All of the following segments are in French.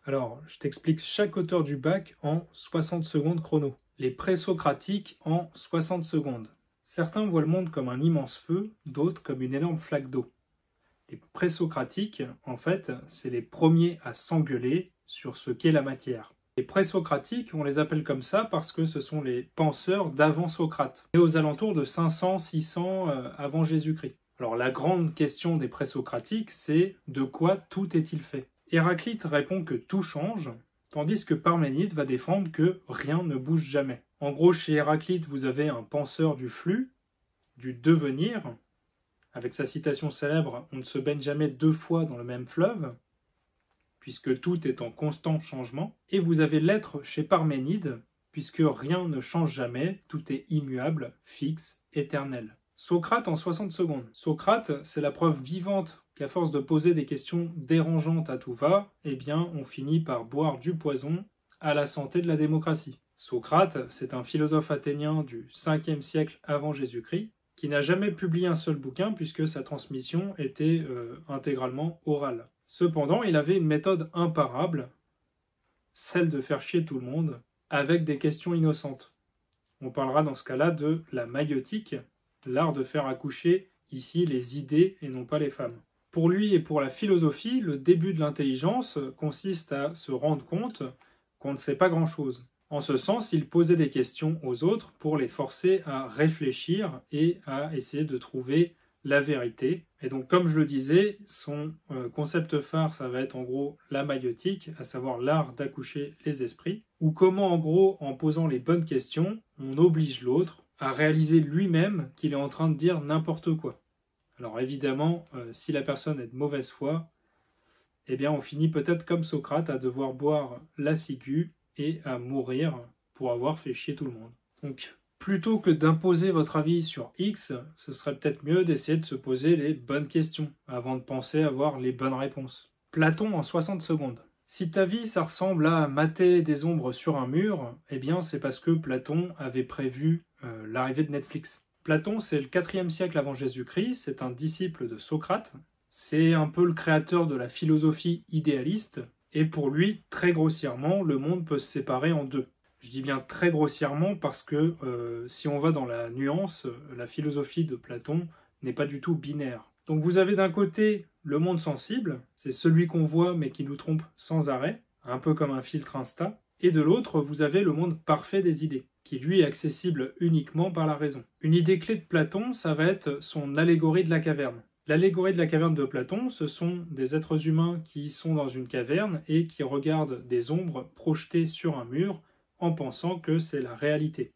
Alors, je t'explique chaque auteur du bac en 60 secondes chrono. Les présocratiques en 60 secondes. Certains voient le monde comme un immense feu, d'autres comme une énorme flaque d'eau. Les présocratiques, en fait, c'est les premiers à s'engueuler sur ce qu'est la matière. Les présocratiques, on les appelle comme ça parce que ce sont les penseurs d'avant Socrate, et aux alentours de 500-600 avant Jésus-Christ. Alors la grande question des présocratiques, c'est de quoi tout est-il fait? Héraclite répond que tout change, tandis que Parménide va défendre que rien ne bouge jamais. En gros, chez Héraclite, vous avez un penseur du flux, du devenir, avec sa citation célèbre « On ne se baigne jamais deux fois dans le même fleuve », puisque tout est en constant changement. Et vous avez l'être chez Parménide, puisque rien ne change jamais, tout est immuable, fixe, éternel. Socrate en 60 secondes. Socrate, c'est la preuve vivante qu'à force de poser des questions dérangeantes à tout va, eh bien, on finit par boire du poison à la santé de la démocratie. Socrate, c'est un philosophe athénien du 5e siècle avant Jésus-Christ, qui n'a jamais publié un seul bouquin puisque sa transmission était intégralement orale. Cependant, il avait une méthode imparable, celle de faire chier tout le monde, avec des questions innocentes. On parlera dans ce cas-là de la maïeutique, l'art de faire accoucher ici les idées et non pas les femmes. Pour lui et pour la philosophie, le début de l'intelligence consiste à se rendre compte qu'on ne sait pas grand-chose. En ce sens, il posait des questions aux autres pour les forcer à réfléchir et à essayer de trouver la vérité. Et donc, comme je le disais, son concept phare, ça va être en gros la maïeutique, à savoir l'art d'accoucher les esprits, ou comment en gros, en posant les bonnes questions, on oblige l'autre à réaliser lui-même qu'il est en train de dire n'importe quoi. Alors évidemment, si la personne est de mauvaise foi, eh bien on finit peut-être comme Socrate à devoir boire la ciguë et à mourir pour avoir fait chier tout le monde. Donc, plutôt que d'imposer votre avis sur X, ce serait peut-être mieux d'essayer de se poser les bonnes questions avant de penser avoir les bonnes réponses. Platon en 60 secondes. Si ta vie, ça ressemble à mater des ombres sur un mur, eh bien c'est parce que Platon avait prévu l'arrivée de Netflix. Platon, c'est le 4e siècle avant Jésus-Christ, c'est un disciple de Socrate, c'est un peu le créateur de la philosophie idéaliste, et pour lui, très grossièrement, le monde peut se séparer en deux. Je dis bien très grossièrement parce que si on va dans la nuance, la philosophie de Platon n'est pas du tout binaire. Donc vous avez d'un côté le monde sensible, c'est celui qu'on voit mais qui nous trompe sans arrêt, un peu comme un filtre Insta, et de l'autre vous avez le monde parfait des idées, qui lui est accessible uniquement par la raison. Une idée clé de Platon, ça va être son allégorie de la caverne. L'allégorie de la caverne de Platon, ce sont des êtres humains qui sont dans une caverne et qui regardent des ombres projetées sur un mur en pensant que c'est la réalité.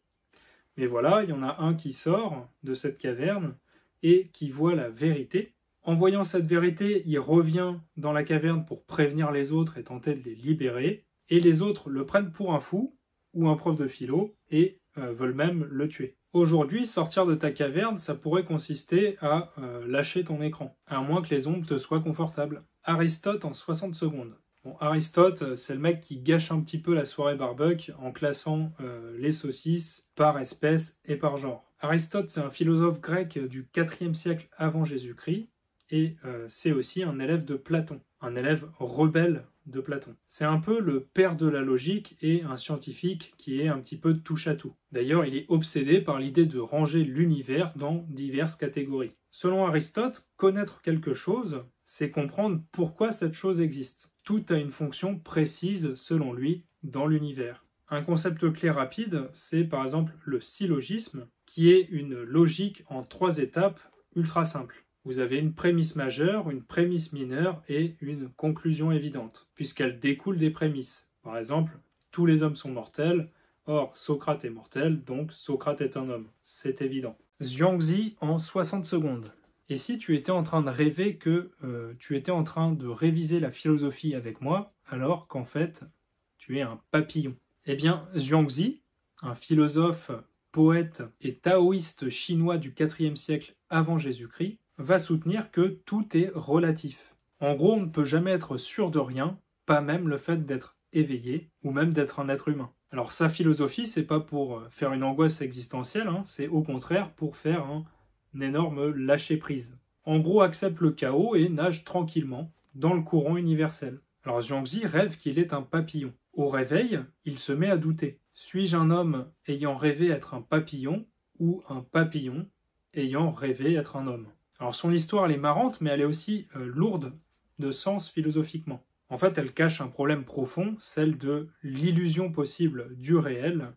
Mais voilà, il y en a un qui sort de cette caverne et qui voit la vérité. En voyant cette vérité, il revient dans la caverne pour prévenir les autres et tenter de les libérer, et les autres le prennent pour un fou ou un prof de philo et veulent même le tuer. Aujourd'hui, sortir de ta caverne, ça pourrait consister à lâcher ton écran, à moins que les ombres te soient confortables. Aristote en 60 secondes. Bon, Aristote, c'est le mec qui gâche un petit peu la soirée barbecue en classant les saucisses par espèce et par genre. Aristote, c'est un philosophe grec du 4e siècle avant Jésus-Christ, et c'est aussi un élève de Platon, un élève rebelle de Platon. C'est un peu le père de la logique et un scientifique qui est un petit peu touche-à-tout. D'ailleurs, il est obsédé par l'idée de ranger l'univers dans diverses catégories. Selon Aristote, connaître quelque chose, c'est comprendre pourquoi cette chose existe. Tout a une fonction précise, selon lui, dans l'univers. Un concept clé rapide, c'est par exemple le syllogisme, qui est une logique en 3 étapes ultra simples. Vous avez une prémisse majeure, une prémisse mineure et une conclusion évidente, puisqu'elle découle des prémisses. Par exemple, tous les hommes sont mortels, or Socrate est mortel, donc Socrate est un homme. C'est évident. Zhuangzi en 60 secondes. Et si tu étais en train de rêver que tu étais en train de réviser la philosophie avec moi, alors qu'en fait, tu es un papillon? Eh bien, Zhuangzi, un philosophe, poète et taoïste chinois du 4e siècle avant Jésus-Christ, va soutenir que tout est relatif. En gros, on ne peut jamais être sûr de rien, pas même le fait d'être éveillé, ou même d'être un être humain. Alors sa philosophie, c'est pas pour faire une angoisse existentielle, c'est au contraire pour faire un énorme lâcher-prise. En gros, accepte le chaos et nage tranquillement dans le courant universel. Alors Zhuangzi rêve qu'il est un papillon. Au réveil, il se met à douter. Suis-je un homme ayant rêvé être un papillon ou un papillon ayant rêvé être un homme? Alors son histoire elle est marrante, mais elle est aussi lourde de sens philosophiquement. En fait, elle cache un problème profond, celle de l'illusion possible du réel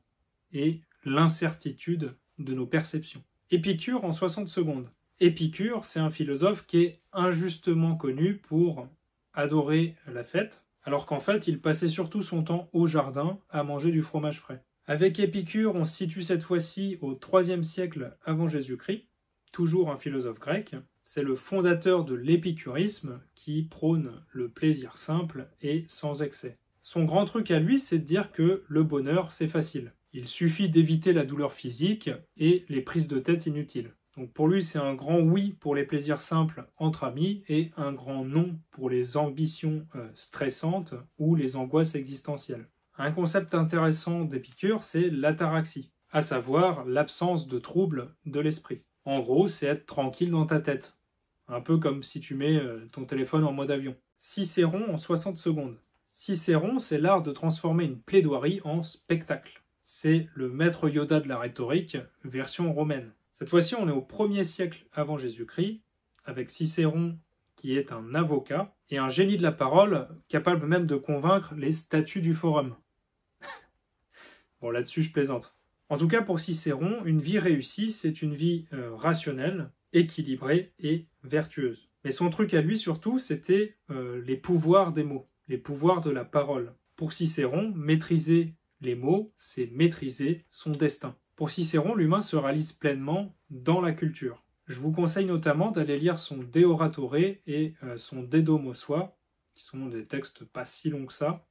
et l'incertitude de nos perceptions. Épicure en 60 secondes. Épicure, c'est un philosophe qui est injustement connu pour adorer la fête, alors qu'en fait, il passait surtout son temps au jardin à manger du fromage frais. Avec Épicure, on se situe cette fois-ci au IIIe siècle avant Jésus-Christ, toujours un philosophe grec. C'est le fondateur de l'épicurisme qui prône le plaisir simple et sans excès. Son grand truc à lui, c'est de dire que le bonheur, c'est facile. Il suffit d'éviter la douleur physique et les prises de tête inutiles. Donc pour lui, c'est un grand oui pour les plaisirs simples entre amis et un grand non pour les ambitions stressantes ou les angoisses existentielles. Un concept intéressant d'Épicure, c'est l'ataraxie, à savoir l'absence de troubles de l'esprit. En gros, c'est être tranquille dans ta tête. Un peu comme si tu mets ton téléphone en mode avion. Cicéron en 60 secondes. Cicéron, c'est l'art de transformer une plaidoirie en spectacle. C'est le maître Yoda de la rhétorique, version romaine. Cette fois-ci, on est au 1er siècle avant Jésus-Christ, avec Cicéron qui est un avocat et un génie de la parole, capable même de convaincre les statues du forum. Bon, là-dessus, je plaisante. En tout cas, pour Cicéron, une vie réussie, c'est une vie rationnelle, équilibrée et vertueuse. Mais son truc à lui, surtout, c'était les pouvoirs des mots, les pouvoirs de la parole. Pour Cicéron, maîtriser les mots, c'est maîtriser son destin. Pour Cicéron, l'humain se réalise pleinement dans la culture. Je vous conseille notamment d'aller lire son De Oratore et son De Domo Sua, qui sont des textes pas si longs que ça,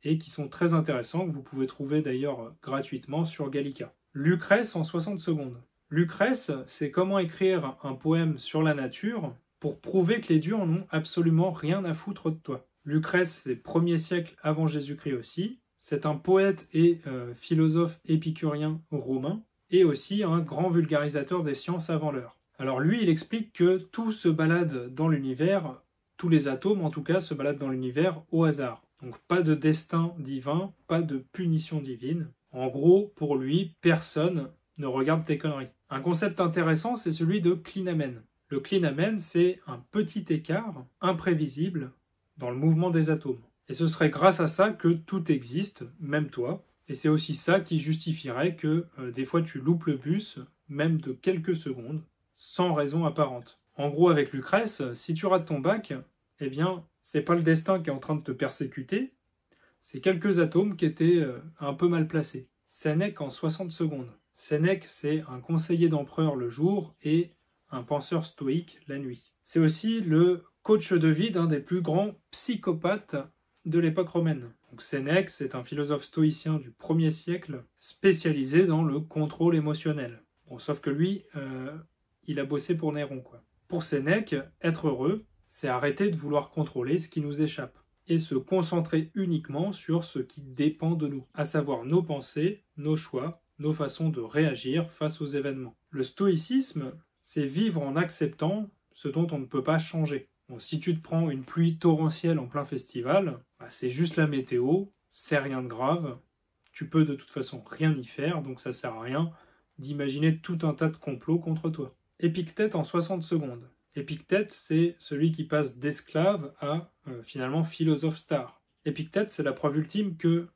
et qui sont très intéressants, que vous pouvez trouver d'ailleurs gratuitement sur Gallica. Lucrèce en 60 secondes. Lucrèce, c'est comment écrire un poème sur la nature pour prouver que les dieux en ont absolument rien à foutre de toi. Lucrèce, c'est 1er siècle avant Jésus-Christ aussi. C'est un poète et philosophe épicurien romain, et aussi un grand vulgarisateur des sciences avant l'heure. Alors lui, il explique que tout se balade dans l'univers, tous les atomes en tout cas se baladent dans l'univers au hasard. Donc pas de destin divin, pas de punition divine. En gros, pour lui, personne ne regarde tes conneries. Un concept intéressant, c'est celui de clinamen. Le clinamen, c'est un petit écart imprévisible dans le mouvement des atomes. Et ce serait grâce à ça que tout existe, même toi. Et c'est aussi ça qui justifierait que des fois tu loupes le bus, même de quelques secondes, sans raison apparente. En gros, avec Lucrèce, si tu rates ton bac, eh bien, c'est pas le destin qui est en train de te persécuter, c'est quelques atomes qui étaient un peu mal placés. Sénèque en 60 secondes. Sénèque, c'est un conseiller d'empereur le jour et un penseur stoïque la nuit. C'est aussi le coach de vie d'un des plus grands psychopathes de l'époque romaine. Donc Sénèque, c'est un philosophe stoïcien du 1er siècle spécialisé dans le contrôle émotionnel. Bon, sauf que lui, il a bossé pour Néron, quoi. Pour Sénèque, être heureux, c'est arrêter de vouloir contrôler ce qui nous échappe et se concentrer uniquement sur ce qui dépend de nous, à savoir nos pensées, nos choix, nos façons de réagir face aux événements. Le stoïcisme, c'est vivre en acceptant ce dont on ne peut pas changer. Bon, si tu te prends une pluie torrentielle en plein festival, c'est juste la météo, c'est rien de grave, tu peux de toute façon rien y faire, donc ça sert à rien d'imaginer tout un tas de complots contre toi. Épictète en 60 secondes. Épictète, c'est celui qui passe d'esclave à finalement philosophe star. Épictète, c'est la preuve ultime que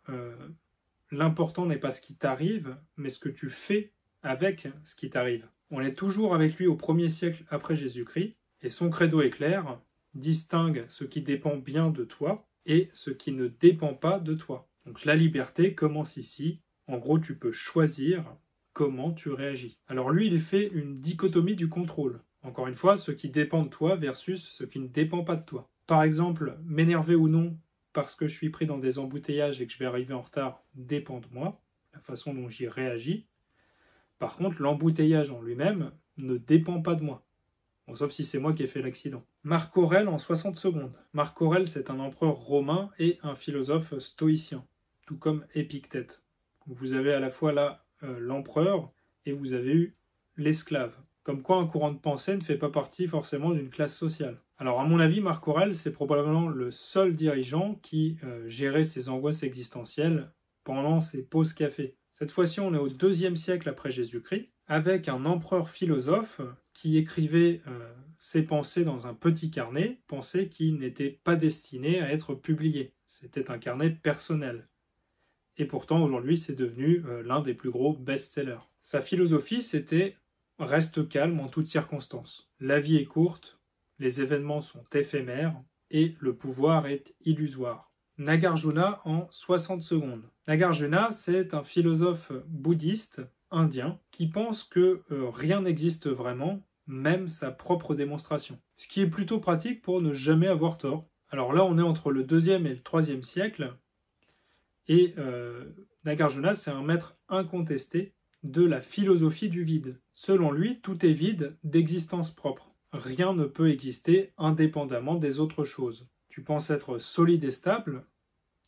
l'important n'est pas ce qui t'arrive, mais ce que tu fais avec ce qui t'arrive. On est toujours avec lui au 1er siècle après Jésus-Christ, et son credo est clair, distingue ce qui dépend bien de toi et ce qui ne dépend pas de toi. Donc la liberté commence ici. En gros, tu peux choisir comment tu réagis. Alors lui, il fait une dichotomie du contrôle. Encore une fois, ce qui dépend de toi versus ce qui ne dépend pas de toi. Par exemple, m'énerver ou non parce que je suis pris dans des embouteillages et que je vais arriver en retard dépend de moi, la façon dont j'y réagis. Par contre, l'embouteillage en lui-même ne dépend pas de moi. Bon, sauf si c'est moi qui ai fait l'accident. Marc Aurèle en 60 secondes. Marc Aurèle, c'est un empereur romain et un philosophe stoïcien, tout comme Épictète. Vous avez à la fois là l'empereur et vous avez eu l'esclave. Comme quoi un courant de pensée ne fait pas partie forcément d'une classe sociale. Alors à mon avis, Marc Aurèle, c'est probablement le seul dirigeant qui gérait ses angoisses existentielles pendant ses pauses café. Cette fois-ci, on est au IIe siècle après Jésus-Christ, avec un empereur philosophe qui écrivait ses pensées dans un petit carnet, pensées qui n'étaient pas destinées à être publiées. C'était un carnet personnel. Et pourtant, aujourd'hui, c'est devenu l'un des plus gros best-sellers. Sa philosophie, c'était « Reste calme en toutes circonstances. La vie est courte, les événements sont éphémères et le pouvoir est illusoire. » Nagarjuna en 60 secondes. Nagarjuna, c'est un philosophe bouddhiste indien qui pense que rien n'existe vraiment, même sa propre démonstration. Ce qui est plutôt pratique pour ne jamais avoir tort. Alors là, on est entre le 2e et le 3e siècle, et Nagarjuna, c'est un maître incontesté de la philosophie du vide. Selon lui, tout est vide d'existence propre. Rien ne peut exister indépendamment des autres choses. Tu penses être solide et stable,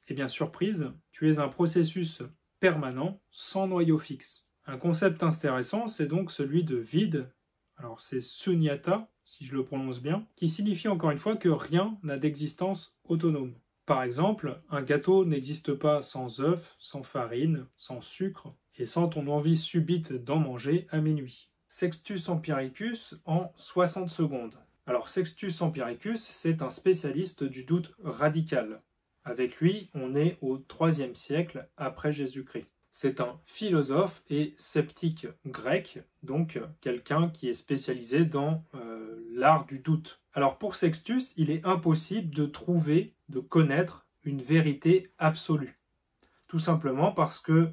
et bien surprise, tu es un processus permanent sans noyau fixe. Un concept intéressant, c'est donc celui de vide. Alors c'est sunyata, si je le prononce bien, qui signifie encore une fois que rien n'a d'existence autonome. Par exemple, un gâteau n'existe pas sans œufs, sans farine, sans sucre, et sans ton envie subite d'en manger à minuit. Sextus Empiricus en 60 secondes. Alors Sextus Empiricus, c'est un spécialiste du doute radical. Avec lui, on est au IIIe siècle après Jésus-Christ. C'est un philosophe et sceptique grec, donc quelqu'un qui est spécialisé dans l'art du doute. Alors pour Sextus, il est impossible de trouver, de connaître une vérité absolue. Tout simplement parce que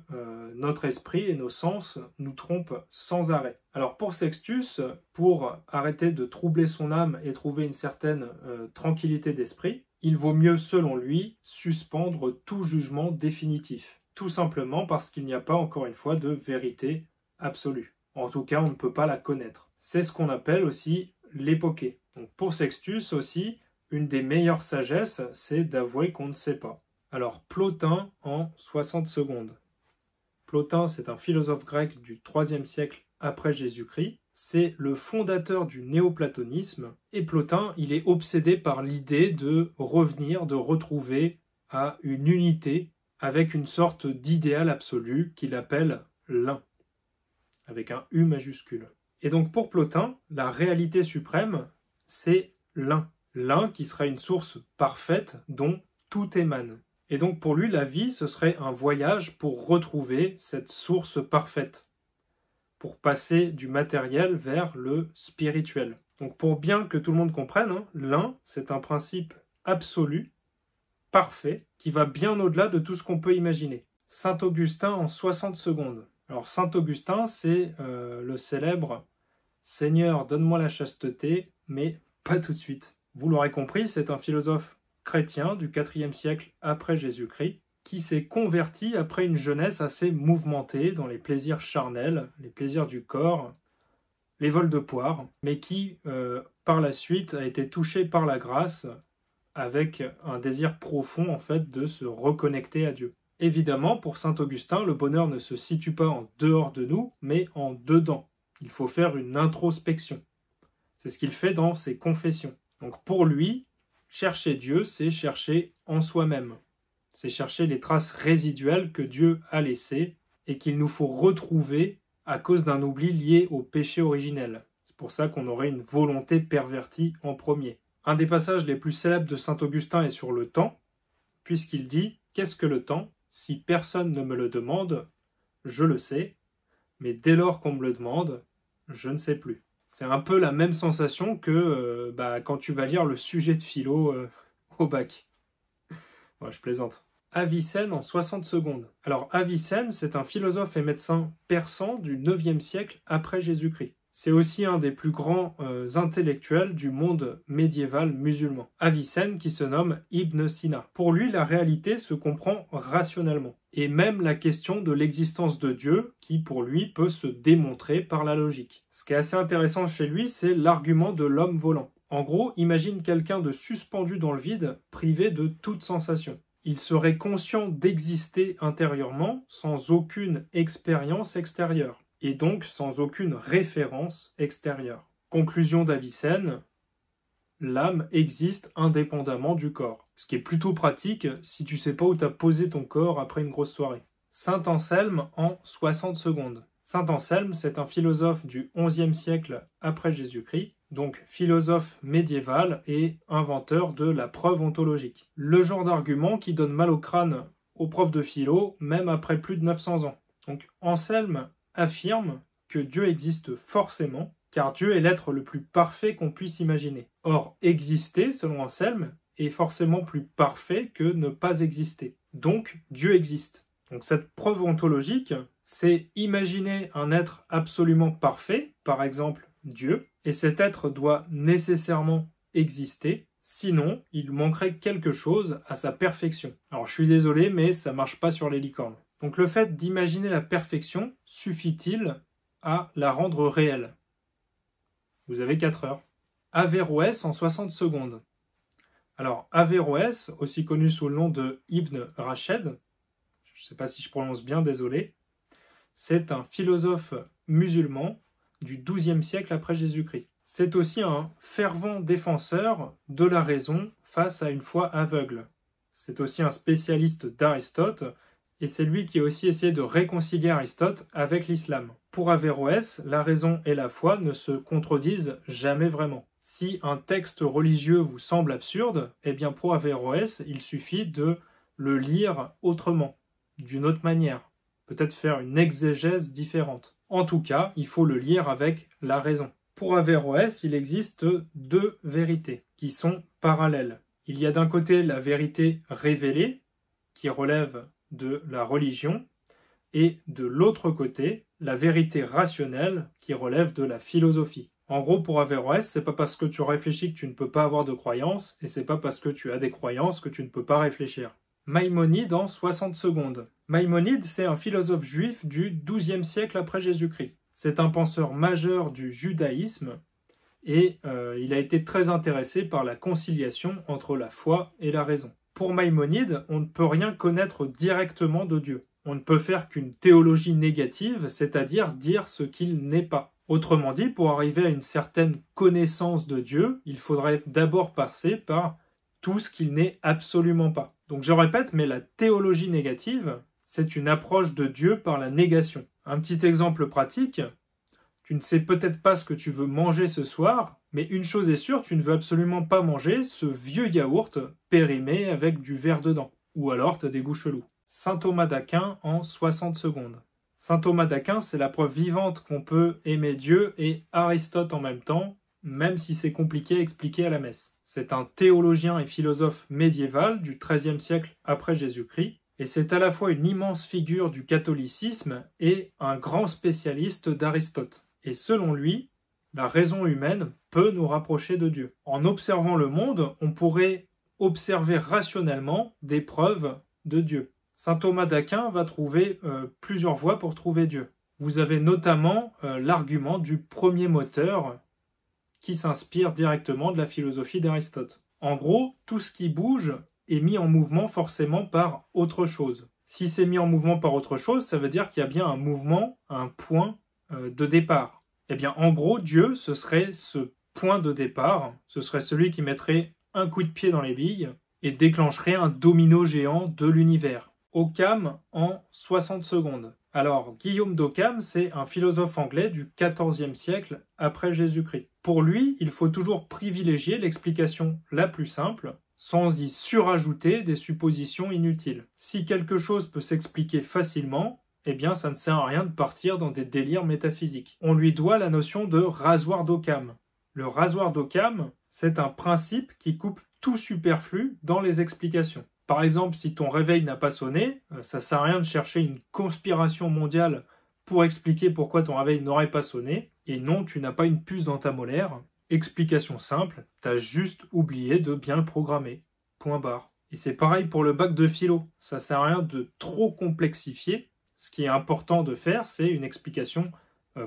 notre esprit et nos sens nous trompent sans arrêt. Alors pour Sextus, pour arrêter de troubler son âme et trouver une certaine tranquillité d'esprit, il vaut mieux, selon lui, suspendre tout jugement définitif. Tout simplement parce qu'il n'y a pas, encore une fois, de vérité absolue. En tout cas, on ne peut pas la connaître. C'est ce qu'on appelle aussi l'époquée. Donc pour Sextus aussi, une des meilleures sagesses, c'est d'avouer qu'on ne sait pas. Alors Plotin en 60 secondes. Plotin, c'est un philosophe grec du IIIe siècle après Jésus-Christ. C'est le fondateur du néoplatonisme. Et Plotin, il est obsédé par l'idée de revenir, de retrouver à une unité avec une sorte d'idéal absolu qu'il appelle l'un, avec un U majuscule. Et donc pour Plotin, la réalité suprême, c'est l'un. L'un qui sera une source parfaite dont tout émane. Et donc pour lui, la vie, ce serait un voyage pour retrouver cette source parfaite, pour passer du matériel vers le spirituel. Donc pour bien que tout le monde comprenne, l'un, c'est un principe absolu, parfait, qui va bien au-delà de tout ce qu'on peut imaginer. Saint Augustin en 60 secondes. Alors Saint Augustin, c'est le célèbre « Seigneur, donne-moi la chasteté, mais pas tout de suite ». Vous l'aurez compris, c'est un philosophe chrétien du IVe siècle après Jésus-Christ, qui s'est converti après une jeunesse assez mouvementée dans les plaisirs charnels, les plaisirs du corps, les vols de poire, mais qui, par la suite, a été touché par la grâce avec un désir profond, en fait, de se reconnecter à Dieu. Évidemment, pour saint Augustin, le bonheur ne se situe pas en dehors de nous, mais en dedans. Il faut faire une introspection. C'est ce qu'il fait dans ses confessions. Donc pour lui, chercher Dieu, c'est chercher en soi-même. C'est chercher les traces résiduelles que Dieu a laissées et qu'il nous faut retrouver à cause d'un oubli lié au péché originel. C'est pour ça qu'on aurait une volonté pervertie en premier. Un des passages les plus célèbres de saint Augustin est sur le temps, puisqu'il dit « Qu'est-ce que le temps ? Si personne ne me le demande, je le sais, mais dès lors qu'on me le demande, je ne sais plus. » C'est un peu la même sensation que quand tu vas lire le sujet de philo au bac. Ouais, je plaisante. Avicenne en 60 secondes. Alors Avicenne, c'est un philosophe et médecin persan du IXe siècle après Jésus-Christ. C'est aussi un des plus grands intellectuels du monde médiéval musulman. Avicenne qui se nomme Ibn Sina. Pour lui, la réalité se comprend rationnellement. Et même la question de l'existence de Dieu, qui pour lui peut se démontrer par la logique. Ce qui est assez intéressant chez lui, c'est l'argument de l'homme volant. En gros, imagine quelqu'un de suspendu dans le vide, privé de toute sensation. Il serait conscient d'exister intérieurement sans aucune expérience extérieure, et donc sans aucune référence extérieure. Conclusion d'Avicenne, l'âme existe indépendamment du corps. Ce qui est plutôt pratique si tu sais pas où tu as posé ton corps après une grosse soirée. Saint Anselme en 60 secondes. Saint Anselme, c'est un philosophe du XIe siècle après Jésus-Christ, donc philosophe médiéval et inventeur de la preuve ontologique. Le genre d'argument qui donne mal au crâne aux profs de philo, même après plus de 900 ans. Donc Anselme affirme que Dieu existe forcément, car Dieu est l'être le plus parfait qu'on puisse imaginer. Or, exister, selon Anselme, est forcément plus parfait que ne pas exister. Donc, Dieu existe. Donc cette preuve ontologique, c'est imaginer un être absolument parfait, par exemple Dieu, et cet être doit nécessairement exister, sinon il manquerait quelque chose à sa perfection. Alors je suis désolé, mais ça marche pas sur les licornes. Donc le fait d'imaginer la perfection suffit-il à la rendre réelle? Vous avez 4 heures. Averroès en 60 secondes. Alors Averroès, aussi connu sous le nom de Ibn Rached, je ne sais pas si je prononce bien, désolé, c'est un philosophe musulman du XIIe siècle après Jésus-Christ. C'est aussi un fervent défenseur de la raison face à une foi aveugle. C'est aussi un spécialiste d'Aristote, et c'est lui qui a aussi essayé de réconcilier Aristote avec l'islam. Pour Averroès, la raison et la foi ne se contredisent jamais vraiment. Si un texte religieux vous semble absurde, eh bien pour Averroès, il suffit de le lire autrement, d'une autre manière, peut-être faire une exégèse différente. En tout cas, il faut le lire avec la raison. Pour Averroès, il existe 2 vérités qui sont parallèles. Il y a d'un côté la vérité révélée, qui relève de la religion, et de l'autre côté, la vérité rationnelle, qui relève de la philosophie. En gros, pour Averroès, c'est pas parce que tu réfléchis que tu ne peux pas avoir de croyances, et c'est pas parce que tu as des croyances que tu ne peux pas réfléchir. Maïmonide en 60 secondes. Maïmonide, c'est un philosophe juif du XIIe siècle après Jésus-Christ. C'est un penseur majeur du judaïsme, et il a été très intéressé par la conciliation entre la foi et la raison. Pour Maïmonide, on ne peut rien connaître directement de Dieu. On ne peut faire qu'une théologie négative, c'est-à-dire dire ce qu'il n'est pas. Autrement dit, pour arriver à une certaine connaissance de Dieu, il faudrait d'abord passer par tout ce qu'il n'est absolument pas. Donc je répète, mais la théologie négative, c'est une approche de Dieu par la négation. Un petit exemple pratique, tu ne sais peut-être pas ce que tu veux manger ce soir, mais une chose est sûre, tu ne veux absolument pas manger ce vieux yaourt périmé avec du verre dedans. Ou alors tu as des goûts chelous. Saint Thomas d'Aquin en 60 secondes. Saint Thomas d'Aquin, c'est la preuve vivante qu'on peut aimer Dieu et Aristote en même temps, même si c'est compliqué à expliquer à la messe. C'est un théologien et philosophe médiéval du XIIIe siècle après Jésus-Christ, et c'est à la fois une immense figure du catholicisme et un grand spécialiste d'Aristote. Et selon lui, la raison humaine peut nous rapprocher de Dieu. En observant le monde, on pourrait observer rationnellement des preuves de Dieu. Saint Thomas d'Aquin va trouver plusieurs voies pour trouver Dieu. Vous avez notamment l'argument du premier moteur qui s'inspire directement de la philosophie d'Aristote. En gros, tout ce qui bouge est mis en mouvement forcément par autre chose. Si c'est mis en mouvement par autre chose, ça veut dire qu'il y a bien un mouvement, un point de départ. Eh bien, en gros, Dieu, ce serait ce point de départ, ce serait celui qui mettrait un coup de pied dans les billes et déclencherait un domino géant de l'univers. Occam en 60 secondes. Alors, Guillaume d'Occam, c'est un philosophe anglais du XIVe siècle après Jésus-Christ. Pour lui, il faut toujours privilégier l'explication la plus simple, sans y surajouter des suppositions inutiles. Si quelque chose peut s'expliquer facilement, eh bien ça ne sert à rien de partir dans des délires métaphysiques. On lui doit la notion de rasoir d'Occam. Le rasoir d'Occam, c'est un principe qui coupe tout superflu dans les explications. Par exemple, si ton réveil n'a pas sonné, ça ne sert à rien de chercher une conspiration mondiale pour expliquer pourquoi ton réveil n'aurait pas sonné. Et non, tu n'as pas une puce dans ta molaire. Explication simple, t'as juste oublié de bien le programmer. Point barre. Et c'est pareil pour le bac de philo. Ça sert à rien de trop complexifier. Ce qui est important de faire, c'est une explication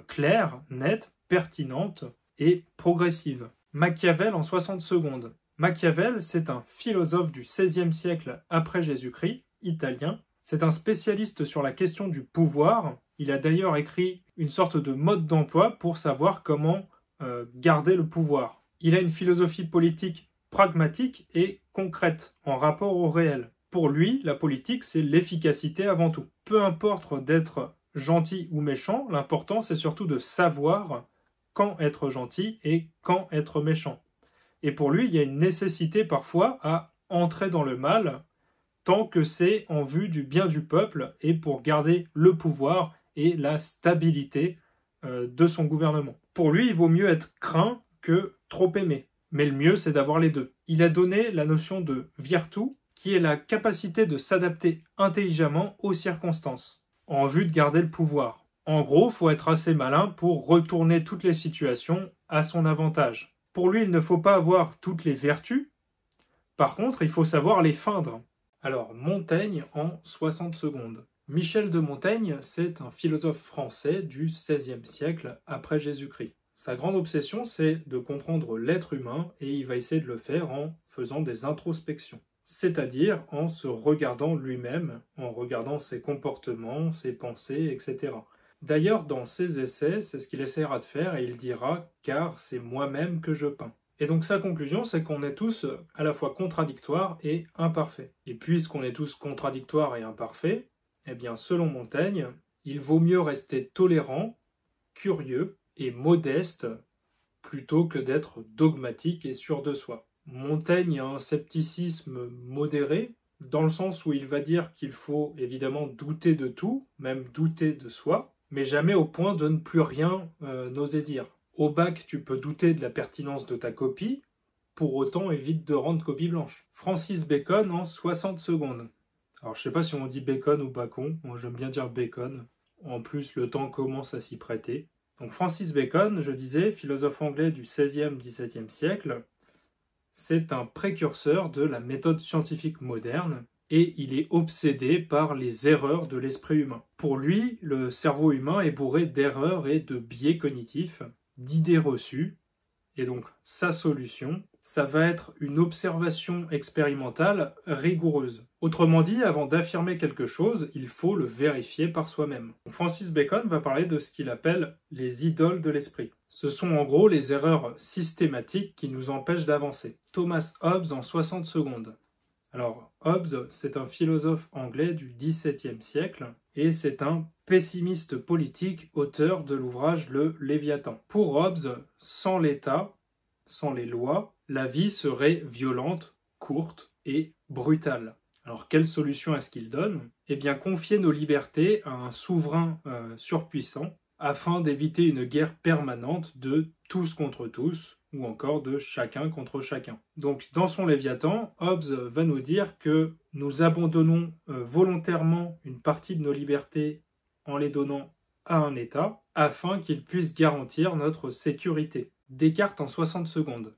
claire, nette, pertinente et progressive. Machiavel en 60 secondes. Machiavel, c'est un philosophe du XVIe siècle après Jésus-Christ, italien. C'est un spécialiste sur la question du pouvoir. Il a d'ailleurs écrit une sorte de mode d'emploi pour savoir comment garder le pouvoir. Il a une philosophie politique pragmatique et concrète, en rapport au réel. Pour lui, la politique, c'est l'efficacité avant tout. Peu importe d'être gentil ou méchant, l'important c'est surtout de savoir quand être gentil et quand être méchant. Et pour lui, il y a une nécessité parfois à entrer dans le mal, tant que c'est en vue du bien du peuple et pour garder le pouvoir et la stabilité de son gouvernement. Pour lui, il vaut mieux être craint que trop aimé. Mais le mieux, c'est d'avoir les deux. Il a donné la notion de virtu, qui est la capacité de s'adapter intelligemment aux circonstances, en vue de garder le pouvoir. En gros, il faut être assez malin pour retourner toutes les situations à son avantage. Pour lui, il ne faut pas avoir toutes les vertus. Par contre, il faut savoir les feindre. Alors, Montaigne en 60 secondes. Michel de Montaigne, c'est un philosophe français du XVIe siècle après Jésus-Christ. Sa grande obsession, c'est de comprendre l'être humain et il va essayer de le faire en faisant des introspections. C'est-à-dire en se regardant lui-même, en regardant ses comportements, ses pensées, etc. D'ailleurs, dans ses essais, c'est ce qu'il essaiera de faire et il dira « car c'est moi-même que je peins ». Et donc sa conclusion, c'est qu'on est tous à la fois contradictoires et imparfaits. Et puisqu'on est tous contradictoires et imparfaits, eh bien selon Montaigne, il vaut mieux rester tolérant, curieux et modeste plutôt que d'être dogmatique et sûr de soi. Montaigne a un scepticisme modéré, dans le sens où il va dire qu'il faut évidemment douter de tout, même douter de soi, mais jamais au point de ne plus rien n'oser dire. Au bac, tu peux douter de la pertinence de ta copie, pour autant évite de rendre copie blanche. Francis Bacon en 60 secondes. Alors je sais pas si on dit Bacon ou Bacon, moi j'aime bien dire Bacon, en plus le temps commence à s'y prêter. Donc Francis Bacon, je disais, philosophe anglais du XVIe, XVIIe siècle, c'est un précurseur de la méthode scientifique moderne, et il est obsédé par les erreurs de l'esprit humain. Pour lui, le cerveau humain est bourré d'erreurs et de biais cognitifs, d'idées reçues, et donc sa solution, ça va être une observation expérimentale rigoureuse. Autrement dit, avant d'affirmer quelque chose, il faut le vérifier par soi-même. Francis Bacon va parler de ce qu'il appelle les idoles de l'esprit. Ce sont en gros les erreurs systématiques qui nous empêchent d'avancer. Thomas Hobbes en 60 secondes. Alors, Hobbes, c'est un philosophe anglais du XVIIe siècle, et c'est un pessimiste politique, auteur de l'ouvrage Le Léviathan. Pour Hobbes, sans l'État, sans les lois, la vie serait violente, courte et brutale. Alors, quelle solution est-ce qu'il donne? Eh bien, confier nos libertés à un souverain surpuissant, afin d'éviter une guerre permanente de tous contre tous, ou encore de chacun contre chacun. Donc dans son Léviathan, Hobbes va nous dire que nous abandonnons volontairement une partie de nos libertés en les donnant à un État, afin qu'il puisse garantir notre sécurité. Descartes en 60 secondes.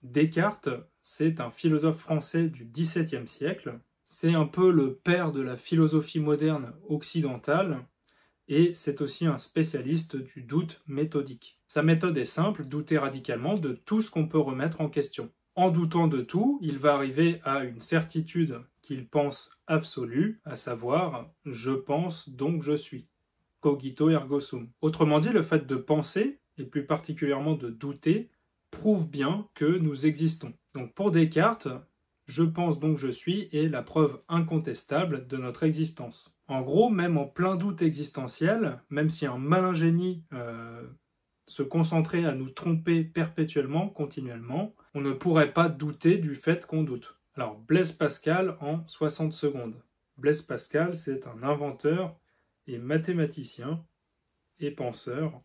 Descartes, c'est un philosophe français du XVIIe siècle, c'est un peu le père de la philosophie moderne occidentale, et c'est aussi un spécialiste du doute méthodique. Sa méthode est simple, douter radicalement de tout ce qu'on peut remettre en question. En doutant de tout, il va arriver à une certitude qu'il pense absolue, à savoir « je pense donc je suis ». Cogito ergo sum. Autrement dit, le fait de penser, et plus particulièrement de douter, prouve bien que nous existons. Donc pour Descartes, « je pense donc je suis » est la preuve incontestable de notre existence. En gros, même en plein doute existentiel, même si un malin génie se concentrait à nous tromper perpétuellement, continuellement, on ne pourrait pas douter du fait qu'on doute. Alors, Blaise Pascal en 60 secondes. Blaise Pascal, c'est un inventeur et mathématicien et penseur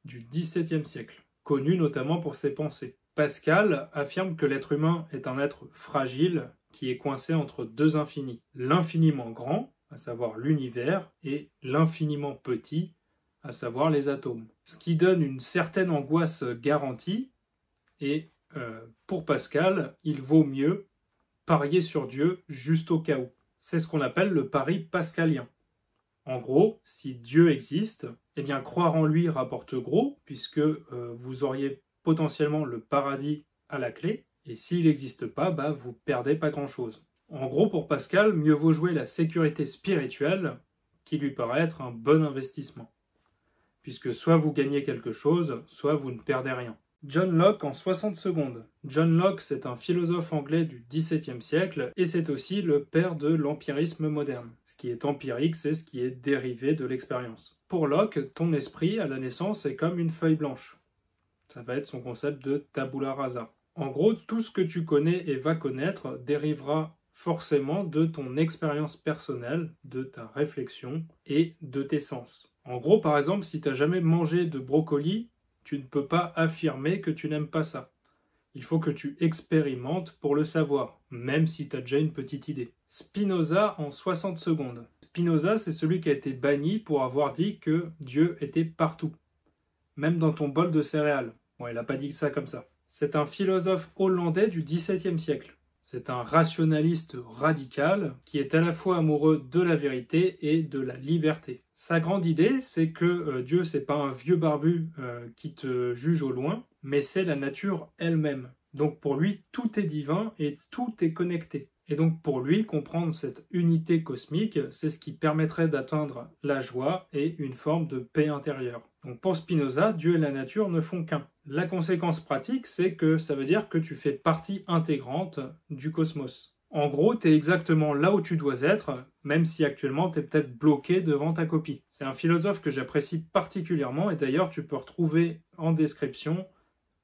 du XVIIe siècle, connu notamment pour ses pensées. Pascal affirme que l'être humain est un être fragile qui est coincé entre deux infinis. L'infiniment grand, à savoir l'univers, et l'infiniment petit, à savoir les atomes. Ce qui donne une certaine angoisse garantie, et pour Pascal, il vaut mieux parier sur Dieu juste au cas où. C'est ce qu'on appelle le pari pascalien. En gros, si Dieu existe, eh bien croire en lui rapporte gros, puisque vous auriez potentiellement le paradis à la clé, et s'il n'existe pas, vous perdez pas grand-chose. En gros, pour Pascal, mieux vaut jouer la sécurité spirituelle, qui lui paraît être un bon investissement. Puisque soit vous gagnez quelque chose, soit vous ne perdez rien. John Locke en 60 secondes. John Locke, c'est un philosophe anglais du XVIIe siècle et c'est aussi le père de l'empirisme moderne. Ce qui est empirique, c'est ce qui est dérivé de l'expérience. Pour Locke, ton esprit à la naissance est comme une feuille blanche. Ça va être son concept de tabula rasa. En gros, tout ce que tu connais et vas connaître dérivera forcément de ton expérience personnelle, de ta réflexion et de tes sens. En gros, par exemple, si tu n'as jamais mangé de brocoli, tu ne peux pas affirmer que tu n'aimes pas ça. Il faut que tu expérimentes pour le savoir, même si tu as déjà une petite idée. Spinoza en 60 secondes. Spinoza, c'est celui qui a été banni pour avoir dit que Dieu était partout, même dans ton bol de céréales. Bon, il n'a pas dit ça comme ça. C'est un philosophe hollandais du XVIIe siècle. C'est un rationaliste radical qui est à la fois amoureux de la vérité et de la liberté. Sa grande idée, c'est que Dieu, c'est pas un vieux barbu qui te juge au loin, mais c'est la nature elle-même. Donc pour lui, tout est divin et tout est connecté. Et donc pour lui, comprendre cette unité cosmique, c'est ce qui permettrait d'atteindre la joie et une forme de paix intérieure. Donc pour Spinoza, Dieu et la nature ne font qu'un. La conséquence pratique, c'est que ça veut dire que tu fais partie intégrante du cosmos. En gros, tu es exactement là où tu dois être, même si actuellement tu es peut-être bloqué devant ta copie. C'est un philosophe que j'apprécie particulièrement et d'ailleurs tu peux retrouver en description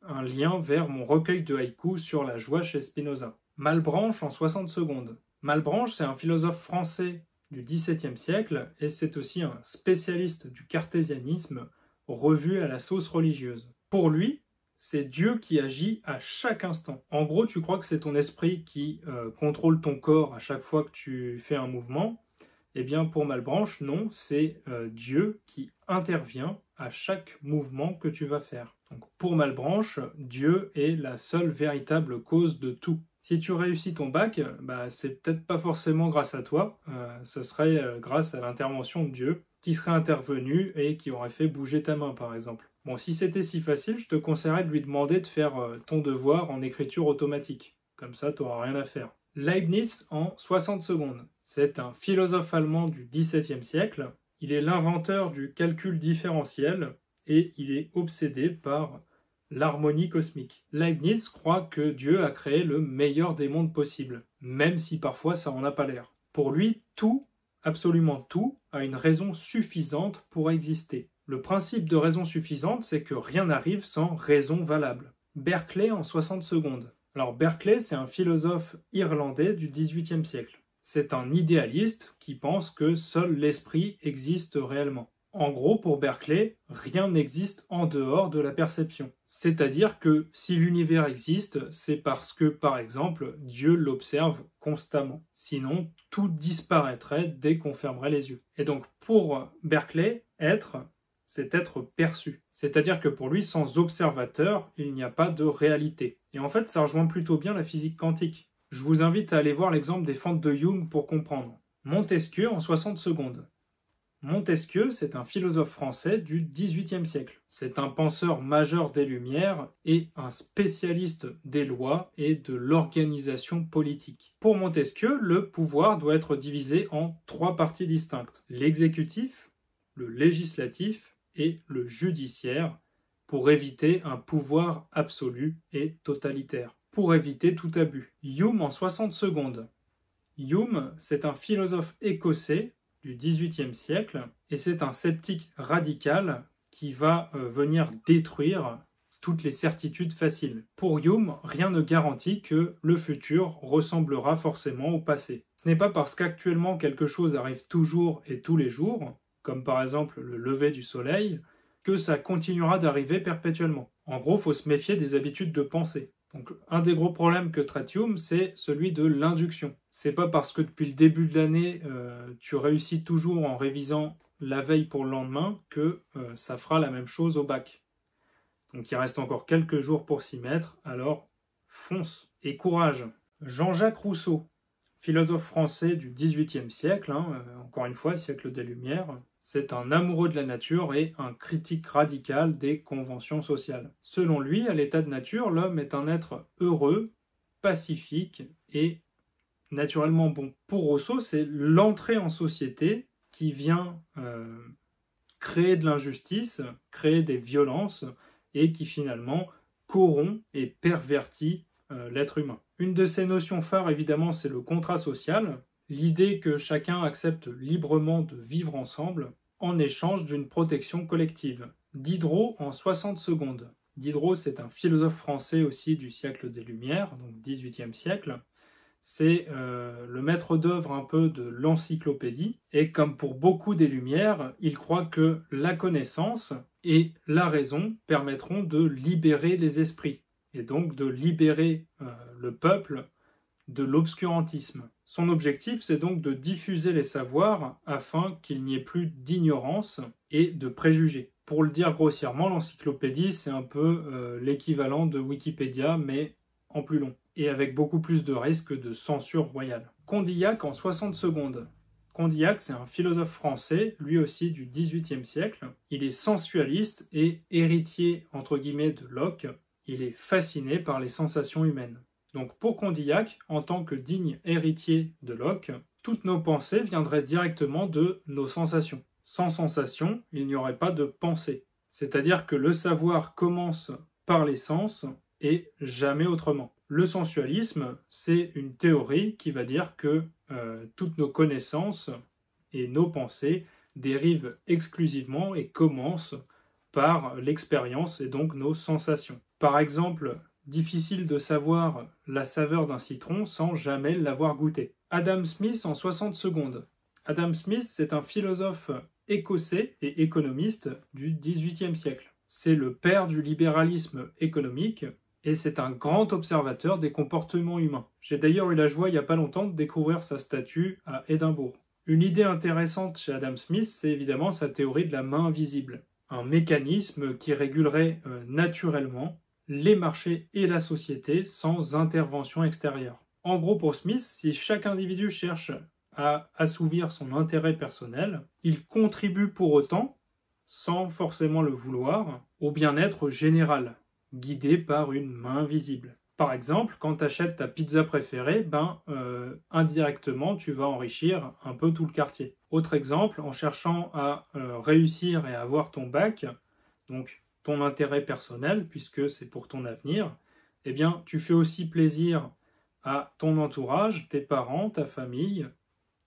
un lien vers mon recueil de haïkus sur la joie chez Spinoza. Malebranche en 60 secondes. Malebranche, c'est un philosophe français du XVIIe siècle et c'est aussi un spécialiste du cartésianisme revu à la sauce religieuse. Pour lui, c'est Dieu qui agit à chaque instant. En gros, tu crois que c'est ton esprit qui contrôle ton corps à chaque fois que tu fais un mouvement. Eh bien, pour Malebranche, non, c'est Dieu qui intervient à chaque mouvement que tu vas faire. Donc, pour Malebranche, Dieu est la seule véritable cause de tout. Si tu réussis ton bac, c'est peut-être pas forcément grâce à toi, ce serait grâce à l'intervention de Dieu qui serait intervenu et qui aurait fait bouger ta main, par exemple. Bon, si c'était si facile, je te conseillerais de lui demander de faire ton devoir en écriture automatique. Comme ça, tu n'auras rien à faire. Leibniz en 60 secondes. C'est un philosophe allemand du XVIIe siècle. Il est l'inventeur du calcul différentiel et il est obsédé par l'harmonie cosmique. Leibniz croit que Dieu a créé le meilleur des mondes possibles, même si parfois ça en a pas l'air. Pour lui, tout, absolument tout, a une raison suffisante pour exister. Le principe de raison suffisante, c'est que rien n'arrive sans raison valable. Berkeley en 60 secondes. Alors Berkeley, c'est un philosophe irlandais du XVIIIe siècle. C'est un idéaliste qui pense que seul l'esprit existe réellement. En gros, pour Berkeley, rien n'existe en dehors de la perception. C'est-à-dire que si l'univers existe, c'est parce que, par exemple, Dieu l'observe constamment. Sinon, tout disparaîtrait dès qu'on fermerait les yeux. Et donc, pour Berkeley, être, c'est être perçu. C'est-à-dire que pour lui, sans observateur, il n'y a pas de réalité. Et en fait, ça rejoint plutôt bien la physique quantique. Je vous invite à aller voir l'exemple des fentes de Young pour comprendre. Montesquieu en 60 secondes. Montesquieu, c'est un philosophe français du XVIIIe siècle. C'est un penseur majeur des Lumières et un spécialiste des lois et de l'organisation politique. Pour Montesquieu, le pouvoir doit être divisé en 3 parties distinctes. L'exécutif, le législatif et le judiciaire pour éviter un pouvoir absolu et totalitaire, pour éviter tout abus. Hume en 60 secondes. Hume, c'est un philosophe écossais du XVIIIe siècle et c'est un sceptique radical qui va venir détruire toutes les certitudes faciles. Pour Hume, rien ne garantit que le futur ressemblera forcément au passé. Ce n'est pas parce qu'actuellement quelque chose arrive toujours et tous les jours, comme par exemple le lever du soleil, que ça continuera d'arriver perpétuellement. En gros, il faut se méfier des habitudes de pensée. Donc, un des gros problèmes que traite Hume, c'est celui de l'induction. C'est pas parce que depuis le début de l'année, tu réussis toujours en révisant la veille pour le lendemain que ça fera la même chose au bac. Donc il reste encore quelques jours pour s'y mettre, alors fonce et courage. Jean-Jacques Rousseau, philosophe français du XVIIIe siècle, encore une fois, siècle des Lumières, c'est un amoureux de la nature et un critique radical des conventions sociales. Selon lui, à l'état de nature, l'homme est un être heureux, pacifique et naturellement bon. Pour Rousseau, c'est l'entrée en société qui vient créer de l'injustice, créer des violences et qui finalement corrompt et pervertit l'être humain. Une de ces notions phares, évidemment, c'est le contrat social, l'idée que chacun accepte librement de vivre ensemble en échange d'une protection collective. Diderot en 60 secondes. Diderot, c'est un philosophe français aussi du siècle des Lumières, donc 18e siècle. C'est le maître d'œuvre un peu de l'encyclopédie. Et comme pour beaucoup des Lumières, il croit que la connaissance et la raison permettront de libérer les esprits, et donc de libérer le peuple de l'obscurantisme. Son objectif, c'est donc de diffuser les savoirs afin qu'il n'y ait plus d'ignorance et de préjugés. Pour le dire grossièrement, l'encyclopédie, c'est un peu l'équivalent de Wikipédia, mais en plus long, et avec beaucoup plus de risques de censure royale. Condillac en 60 secondes. Condillac, c'est un philosophe français, lui aussi du XVIIIe siècle. Il est sensualiste et héritier, entre guillemets, de Locke. Il est fasciné par les sensations humaines. Donc pour Condillac, en tant que digne héritier de Locke, toutes nos pensées viendraient directement de nos sensations. Sans sensation, il n'y aurait pas de pensée. C'est-à-dire que le savoir commence par les sens et jamais autrement. Le sensualisme, c'est une théorie qui va dire que toutes nos connaissances et nos pensées dérivent exclusivement et commencent par l'expérience et donc nos sensations. Par exemple, difficile de savoir la saveur d'un citron sans jamais l'avoir goûté. Adam Smith en 60 secondes. Adam Smith, c'est un philosophe écossais et économiste du XVIIIe siècle. C'est le père du libéralisme économique et c'est un grand observateur des comportements humains. J'ai d'ailleurs eu la joie il n'y a pas longtemps de découvrir sa statue à Édimbourg. Une idée intéressante chez Adam Smith, c'est évidemment sa théorie de la main invisible. Un mécanisme qui régulerait naturellement les marchés et la société sans intervention extérieure. En gros, pour Smith, si chaque individu cherche à assouvir son intérêt personnel, il contribue pour autant, sans forcément le vouloir, au bien-être général, guidé par une main visible. Par exemple, quand tu achètes ta pizza préférée, indirectement, tu vas enrichir un peu tout le quartier. Autre exemple, en cherchant à réussir et à avoir ton bac, donc ton intérêt personnel, puisque c'est pour ton avenir, eh bien, tu fais aussi plaisir à ton entourage, tes parents, ta famille,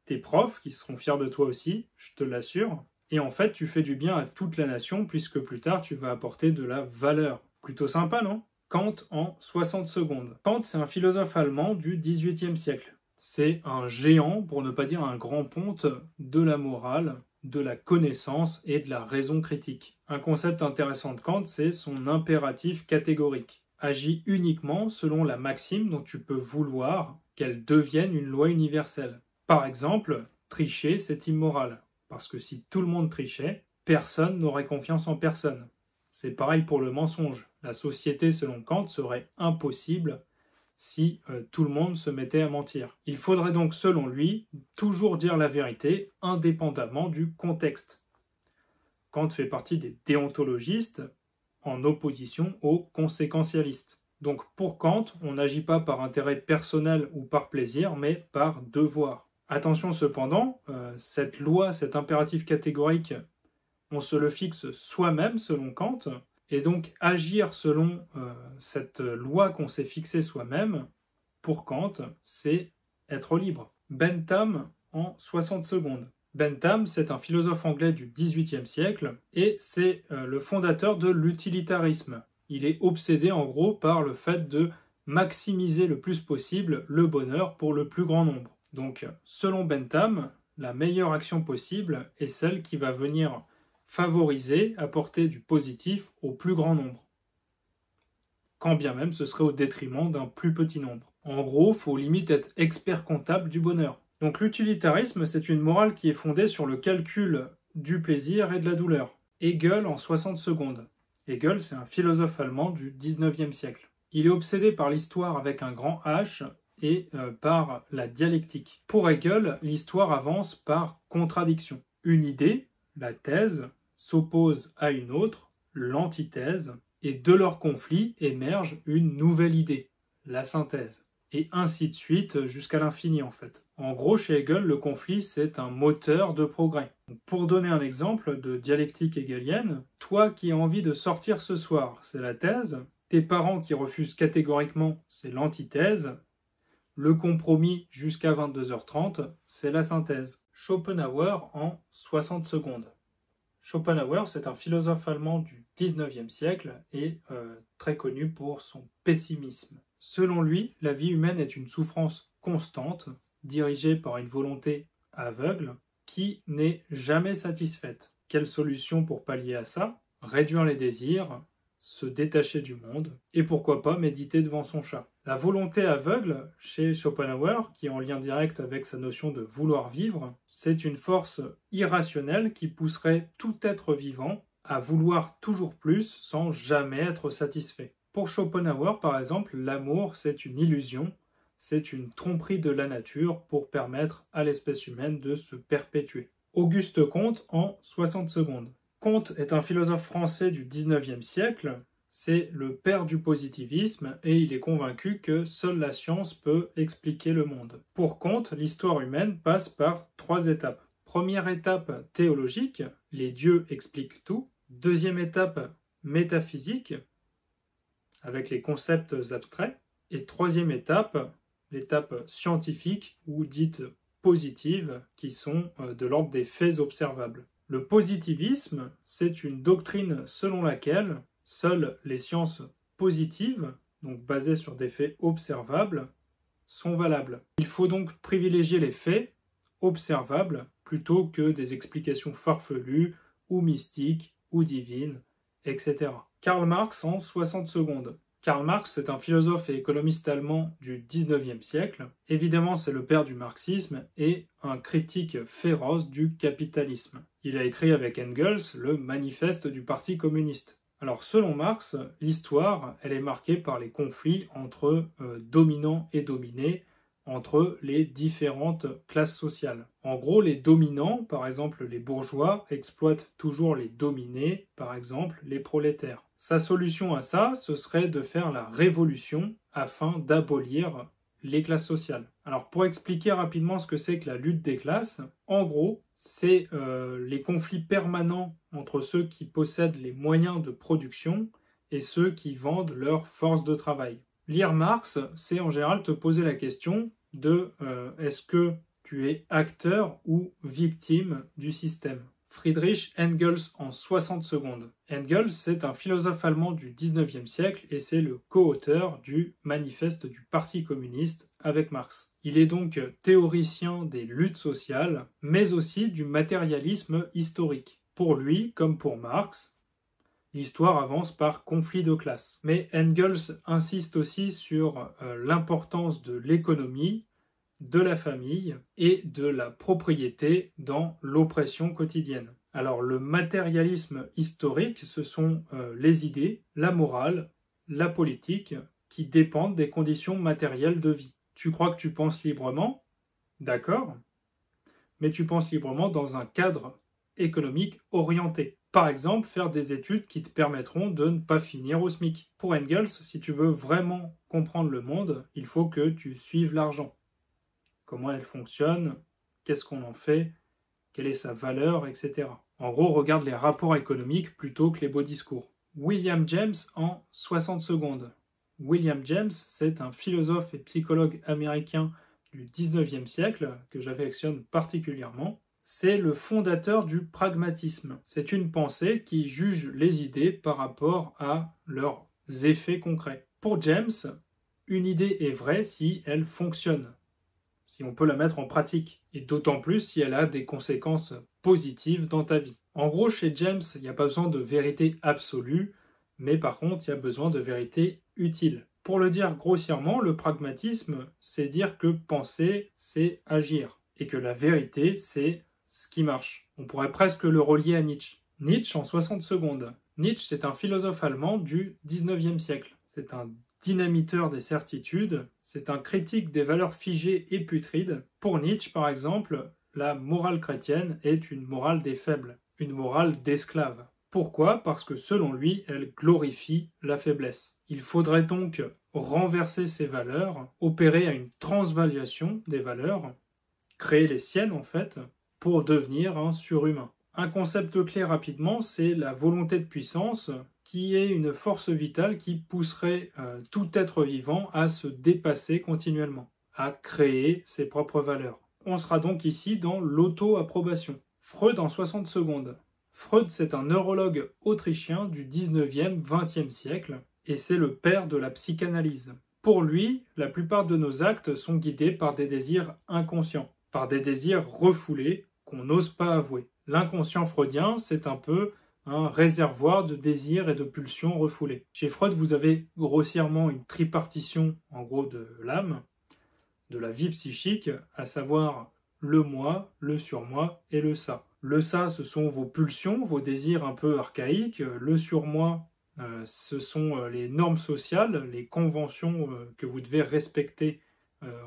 tes profs, qui seront fiers de toi aussi, je te l'assure. Et en fait, tu fais du bien à toute la nation, puisque plus tard, tu vas apporter de la valeur. Plutôt sympa, non ? Kant en 60 secondes. Kant, c'est un philosophe allemand du XVIIIe siècle. C'est un géant, pour ne pas dire un grand ponte, de la morale, de la connaissance et de la raison critique. Un concept intéressant de Kant, c'est son impératif catégorique. Agis uniquement selon la maxime dont tu peux vouloir qu'elle devienne une loi universelle. Par exemple, tricher, c'est immoral. Parce que si tout le monde trichait, personne n'aurait confiance en personne. C'est pareil pour le mensonge. La société, selon Kant, serait impossible si tout le monde se mettait à mentir. Il faudrait donc, selon lui, toujours dire la vérité, indépendamment du contexte. Kant fait partie des déontologistes, en opposition aux conséquentialistes. Donc pour Kant, on n'agit pas par intérêt personnel ou par plaisir, mais par devoir. Attention cependant, cette loi, cet impératif catégorique, on se le fixe soi-même selon Kant, et donc agir selon cette loi qu'on s'est fixée soi-même, pour Kant, c'est être libre. Bentham en 60 secondes. Bentham, c'est un philosophe anglais du XVIIIe siècle, et c'est le fondateur de l'utilitarisme. Il est obsédé en gros par le fait de maximiser le plus possible le bonheur pour le plus grand nombre. Donc, selon Bentham, la meilleure action possible est celle qui va venir favoriser, apporter du positif au plus grand nombre. Quand bien même ce serait au détriment d'un plus petit nombre. En gros, il faut limite être expert comptable du bonheur. Donc l'utilitarisme, c'est une morale qui est fondée sur le calcul du plaisir et de la douleur. Hegel en 60 secondes. Hegel, c'est un philosophe allemand du 19e siècle. Il est obsédé par l'histoire avec un grand H et par la dialectique. Pour Hegel, l'histoire avance par contradiction. Une idée, la thèse, s'oppose à une autre, l'antithèse, et de leur conflit émerge une nouvelle idée, la synthèse. Et ainsi de suite jusqu'à l'infini en fait. En gros, chez Hegel, le conflit c'est un moteur de progrès. Pour donner un exemple de dialectique hegelienne, toi qui as envie de sortir ce soir, c'est la thèse, Tes parents qui refusent catégoriquement, c'est l'antithèse. Le compromis jusqu'à 22h30, c'est la synthèse. Schopenhauer en 60 secondes. Schopenhauer, c'est un philosophe allemand du 19e siècle et très connu pour son pessimisme. Selon lui, la vie humaine est une souffrance constante, dirigée par une volonté aveugle, qui n'est jamais satisfaite. Quelle solution pour pallier à ça? Réduire les désirs, se détacher du monde, et pourquoi pas méditer devant son chat. La volonté aveugle, chez Schopenhauer, qui est en lien direct avec sa notion de vouloir vivre, c'est une force irrationnelle qui pousserait tout être vivant à vouloir toujours plus sans jamais être satisfait. Pour Schopenhauer, par exemple, l'amour, c'est une illusion, c'est une tromperie de la nature pour permettre à l'espèce humaine de se perpétuer. Auguste Comte en 60 secondes. Comte est un philosophe français du 19e siècle, c'est le père du positivisme et il est convaincu que seule la science peut expliquer le monde. Pour Comte, l'histoire humaine passe par 3 étapes. Première étape théologique, les dieux expliquent tout. Deuxième étape métaphysique, avec les concepts abstraits. Et troisième étape, l'étape scientifique ou dite positive, qui sont de l'ordre des faits observables. Le positivisme, c'est une doctrine selon laquelle seules les sciences positives, donc basées sur des faits observables, sont valables. Il faut donc privilégier les faits observables plutôt que des explications farfelues ou mystiques ou divines, etc. Karl Marx en 60 secondes. Karl Marx est un philosophe et économiste allemand du 19e siècle. Évidemment, c'est le père du marxisme et un critique féroce du capitalisme. Il a écrit avec Engels le manifeste du Parti communiste. Alors, selon Marx, l'histoire, elle est marquée par les conflits entre dominants et dominés, entre les différentes classes sociales. En gros, les dominants, par exemple les bourgeois, exploitent toujours les dominés, par exemple les prolétaires. Sa solution à ça, ce serait de faire la révolution afin d'abolir les classes sociales. Alors pour expliquer rapidement ce que c'est que la lutte des classes, en gros, c'est les conflits permanents entre ceux qui possèdent les moyens de production et ceux qui vendent leur force de travail. Lire Marx, c'est en général te poser la question de est-ce que tu es acteur ou victime du système. Friedrich Engels en 60 secondes. Engels, c'est un philosophe allemand du 19e siècle et c'est le co-auteur du manifeste du Parti communiste avec Marx. Il est donc théoricien des luttes sociales, mais aussi du matérialisme historique. Pour lui, comme pour Marx, l'histoire avance par conflit de classe. Mais Engels insiste aussi sur l'importance de l'économie, de la famille et de la propriété dans l'oppression quotidienne. Alors le matérialisme historique, ce sont les idées, la morale, la politique qui dépendent des conditions matérielles de vie. Tu crois que tu penses librement? D'accord, mais tu penses librement dans un cadre économique orienté. Par exemple, faire des études qui te permettront de ne pas finir au SMIC. Pour Engels, si tu veux vraiment comprendre le monde, il faut que tu suives l'argent. Comment elle fonctionne, qu'est-ce qu'on en fait, quelle est sa valeur, etc. En gros, regarde les rapports économiques plutôt que les beaux discours. William James en 60 secondes. William James, c'est un philosophe et psychologue américain du 19e siècle que j'affectionne particulièrement. C'est le fondateur du pragmatisme. C'est une pensée qui juge les idées par rapport à leurs effets concrets. Pour James, une idée est vraie si elle fonctionne, si on peut la mettre en pratique, et d'autant plus si elle a des conséquences positives dans ta vie. En gros, chez James, il n'y a pas besoin de vérité absolue, mais par contre, il y a besoin de vérité utile. Pour le dire grossièrement, le pragmatisme, c'est dire que penser, c'est agir, et que la vérité, c'est ce qui marche. On pourrait presque le relier à Nietzsche. Nietzsche en 60 secondes. Nietzsche, c'est un philosophe allemand du 19e siècle. C'est un dynamiteur des certitudes, c'est un critique des valeurs figées et putrides. Pour Nietzsche, par exemple, la morale chrétienne est une morale des faibles, une morale d'esclaves. Pourquoi? Parce que selon lui, elle glorifie la faiblesse. Il faudrait donc renverser ces valeurs, opérer à une transvaluation des valeurs, créer les siennes en fait, pour devenir un surhumain. Un concept clé rapidement, c'est la volonté de puissance qui est une force vitale qui pousserait tout être vivant à se dépasser continuellement, à créer ses propres valeurs. On sera donc ici dans l'auto-approbation. Freud en 60 secondes. Freud, c'est un neurologue autrichien du 19e, 20e siècle, et c'est le père de la psychanalyse. Pour lui, la plupart de nos actes sont guidés par des désirs inconscients, par des désirs refoulés qu'on n'ose pas avouer. L'inconscient freudien, c'est un peu un réservoir de désirs et de pulsions refoulés. Chez Freud, vous avez grossièrement une tripartition, en gros, de l'âme, de la vie psychique, à savoir le moi, le surmoi et le ça. Le ça, ce sont vos pulsions, vos désirs un peu archaïques. Le surmoi, ce sont les normes sociales, les conventions que vous devez respecter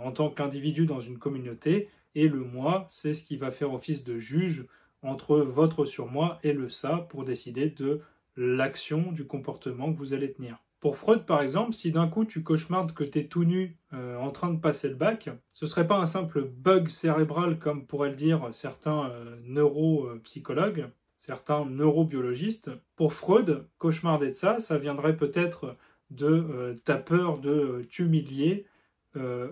en tant qu'individu dans une communauté. Et le moi, c'est ce qui va faire office de juge entre votre surmoi et le ça pour décider de l'action, du comportement que vous allez tenir. Pour Freud, par exemple, si d'un coup tu cauchemardes que tu es tout nu en train de passer le bac, ce ne serait pas un simple bug cérébral comme pourraient le dire certains neuropsychologues, certains neurobiologistes. Pour Freud, cauchemarder de ça, ça viendrait peut-être de ta peur de t'humilier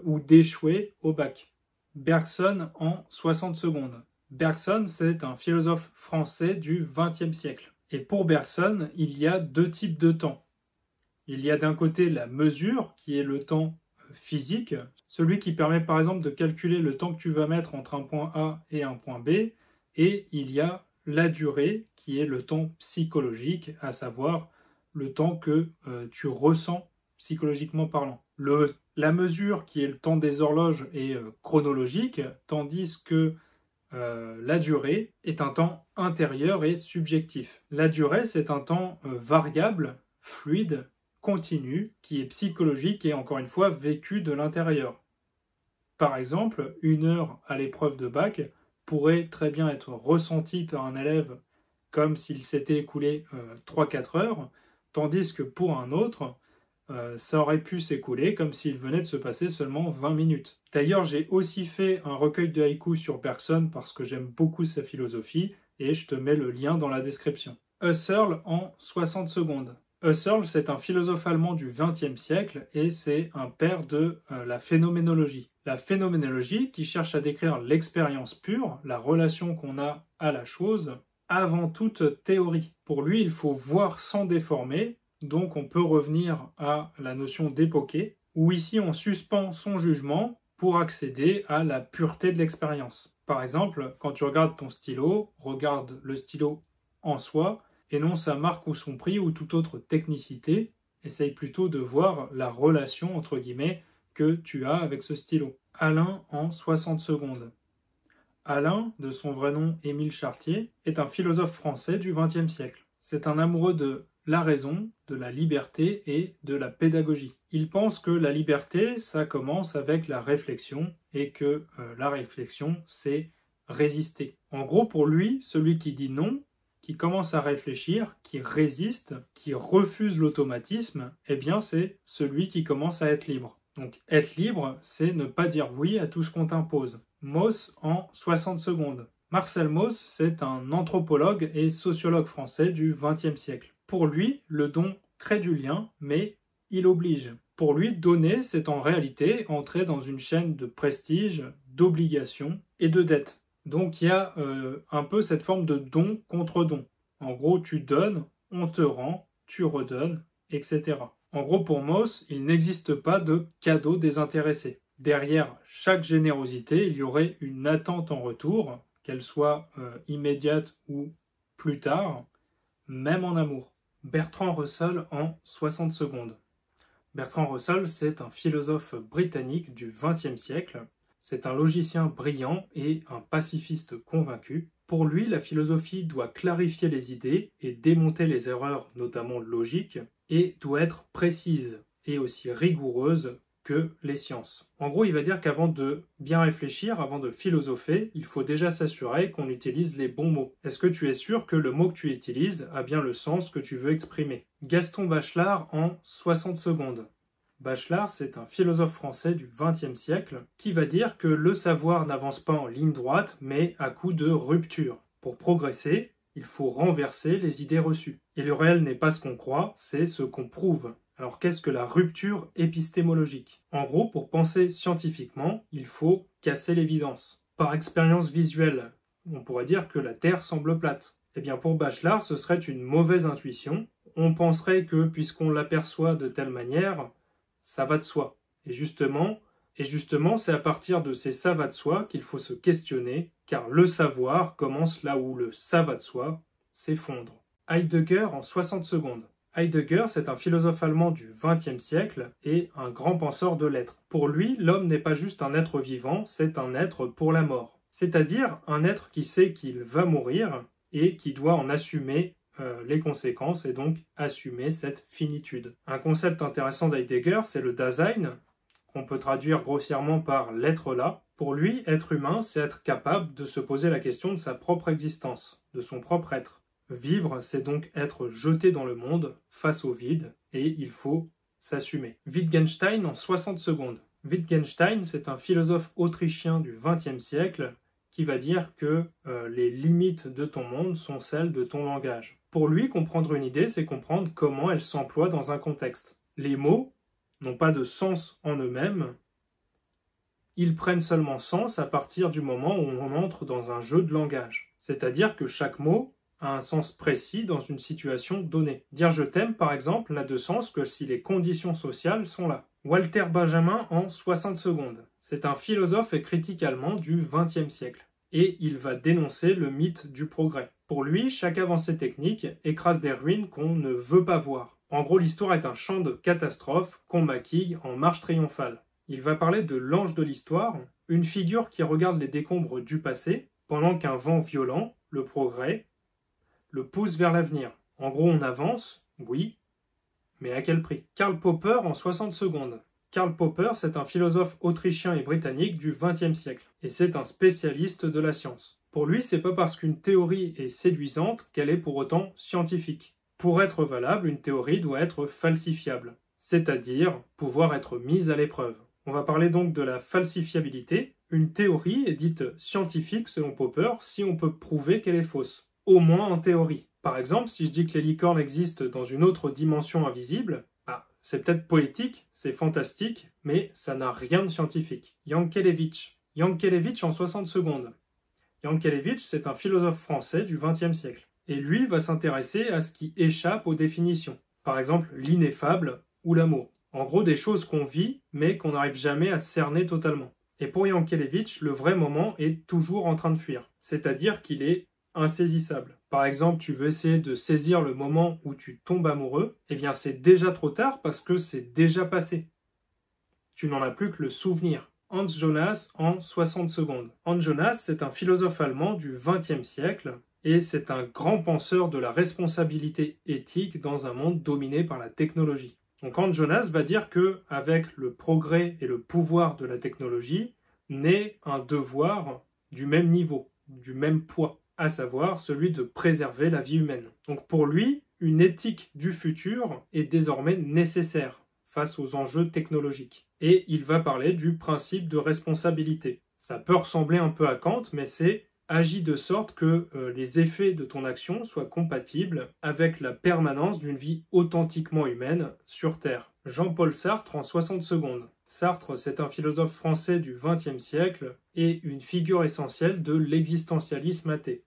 ou d'échouer au bac. Bergson en 60 secondes. Bergson, c'est un philosophe français du XXe siècle. Et pour Bergson, il y a deux types de temps. Il y a d'un côté la mesure, qui est le temps physique, celui qui permet par exemple de calculer le temps que tu vas mettre entre un point A et un point B, et il y a la durée, qui est le temps psychologique, à savoir le temps que tu ressens psychologiquement parlant. La mesure, qui est le temps des horloges, est chronologique, tandis que la durée est un temps intérieur et subjectif. La durée, c'est un temps variable, fluide, continu, qui est psychologique et encore une fois vécu de l'intérieur. Par exemple, 1 heure à l'épreuve de bac pourrait très bien être ressentie par un élève comme s'il s'était écoulé 3-4 heures, tandis que pour un autre, ça aurait pu s'écouler comme s'il venait de se passer seulement 20 minutes. D'ailleurs, j'ai aussi fait un recueil de haïkus sur Bergson parce que j'aime beaucoup sa philosophie et je te mets le lien dans la description. Husserl en 60 secondes. Husserl, c'est un philosophe allemand du XXe siècle et c'est un père de la phénoménologie. La phénoménologie qui cherche à décrire l'expérience pure, la relation qu'on a à la chose, avant toute théorie. Pour lui, il faut voir sans déformer, donc on peut revenir à la notion d'époquer, où ici on suspend son jugement pour accéder à la pureté de l'expérience. Par exemple, quand tu regardes ton stylo, regarde le stylo en soi, et non sa marque ou son prix ou toute autre technicité, essaye plutôt de voir la relation, entre guillemets, que tu as avec ce stylo. Alain en 60 secondes. Alain, de son vrai nom Émile Chartier, est un philosophe français du XXe siècle. C'est un amoureux de la raison, de la liberté et de la pédagogie. Il pense que la liberté, ça commence avec la réflexion et que la réflexion, c'est résister. En gros, pour lui, celui qui dit non, qui commence à réfléchir, qui résiste, qui refuse l'automatisme, eh bien c'est celui qui commence à être libre. Donc être libre, c'est ne pas dire oui à tout ce qu'on t'impose. Mauss en 60 secondes. Marcel Mauss, c'est un anthropologue et sociologue français du XXe siècle. Pour lui, le don crée du lien, mais il oblige. Pour lui, donner, c'est en réalité entrer dans une chaîne de prestige, d'obligation et de dette. Donc il y a un peu cette forme de don contre don. En gros, tu donnes, on te rend, tu redonnes, etc. En gros, pour Mauss, il n'existe pas de cadeau désintéressé. Derrière chaque générosité, il y aurait une attente en retour, qu'elle soit immédiate ou plus tard, même en amour. Bertrand Russell en 60 secondes. Bertrand Russell, c'est un philosophe britannique du XXe siècle. C'est un logicien brillant et un pacifiste convaincu. Pour lui, la philosophie doit clarifier les idées et démonter les erreurs, notamment logiques, et doit être précise et aussi rigoureuse que les sciences. En gros, il va dire qu'avant de bien réfléchir, avant de philosopher, il faut déjà s'assurer qu'on utilise les bons mots. Est-ce que tu es sûr que le mot que tu utilises a bien le sens que tu veux exprimer? Gaston Bachelard en 60 secondes. Bachelard, c'est un philosophe français du XXe siècle qui va dire que le savoir n'avance pas en ligne droite, mais à coup de rupture. Pour progresser, il faut renverser les idées reçues. Et le réel n'est pas ce qu'on croit, c'est ce qu'on prouve. Alors qu'est-ce que la rupture épistémologique? En gros, pour penser scientifiquement, il faut casser l'évidence. Par expérience visuelle, on pourrait dire que la Terre semble plate. Eh bien pour Bachelard, ce serait une mauvaise intuition. On penserait que puisqu'on l'aperçoit de telle manière, ça va de soi. Et justement, c'est à partir de ces ça va de soi qu'il faut se questionner, car le savoir commence là où le ça va de soi s'effondre. Heidegger en 60 secondes. Heidegger, c'est un philosophe allemand du XXe siècle et un grand penseur de l'être. Pour lui, l'homme n'est pas juste un être vivant, c'est un être pour la mort. C'est-à-dire un être qui sait qu'il va mourir et qui doit en assumer les conséquences et donc assumer cette finitude. Un concept intéressant d'Heidegger, c'est le Dasein, qu'on peut traduire grossièrement par l'être là. Pour lui, être humain, c'est être capable de se poser la question de sa propre existence, de son propre être. Vivre, c'est donc être jeté dans le monde, face au vide, et il faut s'assumer. Wittgenstein en 60 secondes. Wittgenstein, c'est un philosophe autrichien du XXe siècle qui va dire que les limites de ton monde sont celles de ton langage. Pour lui, comprendre une idée, c'est comprendre comment elle s'emploie dans un contexte. Les mots n'ont pas de sens en eux-mêmes, ils prennent seulement sens à partir du moment où on entre dans un jeu de langage. C'est-à-dire que chaque mot a un sens précis dans une situation donnée. Dire je t'aime, par exemple, n'a de sens que si les conditions sociales sont là. Walter Benjamin en 60 secondes. C'est un philosophe et critique allemand du XXe siècle. Et il va dénoncer le mythe du progrès. Pour lui, chaque avancée technique écrase des ruines qu'on ne veut pas voir. En gros, l'histoire est un champ de catastrophes qu'on maquille en marche triomphale. Il va parler de l'ange de l'histoire, une figure qui regarde les décombres du passé, pendant qu'un vent violent, le progrès, le pousse vers l'avenir. En gros, on avance, oui, mais à quel prix? Karl Popper en 60 secondes. Karl Popper, c'est un philosophe autrichien et britannique du XXe siècle, et c'est un spécialiste de la science. Pour lui, c'est pas parce qu'une théorie est séduisante qu'elle est pour autant scientifique. Pour être valable, une théorie doit être falsifiable, c'est-à-dire pouvoir être mise à l'épreuve. On va parler donc de la falsifiabilité. Une théorie est dite scientifique selon Popper si on peut prouver qu'elle est fausse. Au moins en théorie. Par exemple, si je dis que les licornes existent dans une autre dimension invisible, c'est peut-être poétique, c'est fantastique, mais ça n'a rien de scientifique. Yankelevitch en 60 secondes. Yankelevitch, c'est un philosophe français du XXe siècle. Et lui va s'intéresser à ce qui échappe aux définitions. Par exemple, l'ineffable ou l'amour. En gros, des choses qu'on vit, mais qu'on n'arrive jamais à cerner totalement. Et pour Yankelevitch, le vrai moment est toujours en train de fuir. C'est-à-dire qu'il est insaisissable. Par exemple, tu veux essayer de saisir le moment où tu tombes amoureux, eh bien c'est déjà trop tard parce que c'est déjà passé. Tu n'en as plus que le souvenir. Hans Jonas en 60 secondes. Hans Jonas, c'est un philosophe allemand du XXe siècle et c'est un grand penseur de la responsabilité éthique dans un monde dominé par la technologie. Donc Hans Jonas va dire que avec le progrès et le pouvoir de la technologie, naît un devoir du même niveau, du même poids, à savoir celui de préserver la vie humaine. Donc pour lui, une éthique du futur est désormais nécessaire face aux enjeux technologiques. Et il va parler du principe de responsabilité. Ça peut ressembler un peu à Kant, mais c'est agis de sorte que les effets de ton action soient compatibles avec la permanence d'une vie authentiquement humaine sur Terre. Jean-Paul Sartre en 60 secondes. Sartre, c'est un philosophe français du XXe siècle et une figure essentielle de l'existentialisme athée.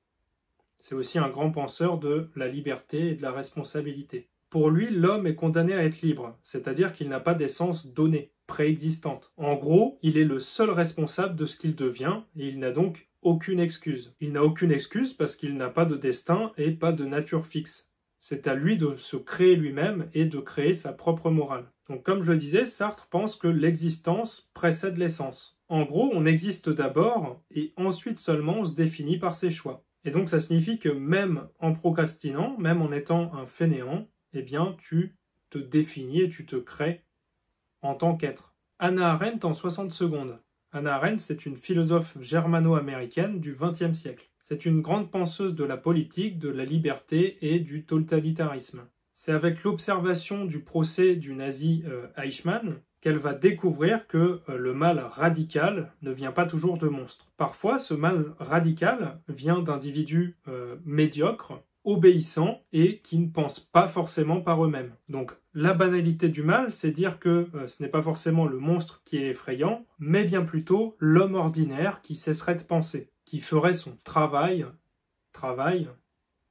C'est aussi un grand penseur de la liberté et de la responsabilité. Pour lui, l'homme est condamné à être libre, c'est-à-dire qu'il n'a pas d'essence donnée, préexistante. En gros, il est le seul responsable de ce qu'il devient et il n'a donc aucune excuse. Il n'a aucune excuse parce qu'il n'a pas de destin et pas de nature fixe. C'est à lui de se créer lui-même et de créer sa propre morale. Donc comme je disais, Sartre pense que l'existence précède l'essence. En gros, on existe d'abord et ensuite seulement on se définit par ses choix. Et donc ça signifie que même en procrastinant, même en étant un fainéant, eh bien tu te définis et tu te crées en tant qu'être. Hannah Arendt en 60 secondes. Hannah Arendt, c'est une philosophe germano-américaine du XXe siècle. C'est une grande penseuse de la politique, de la liberté et du totalitarisme. C'est avec l'observation du procès du nazi Eichmann qu'elle va découvrir que le mal radical ne vient pas toujours de monstres. Parfois, ce mal radical vient d'individus médiocres, obéissants et qui ne pensent pas forcément par eux-mêmes. Donc la banalité du mal, c'est dire que ce n'est pas forcément le monstre qui est effrayant, mais bien plutôt l'homme ordinaire qui cesserait de penser, qui ferait son travail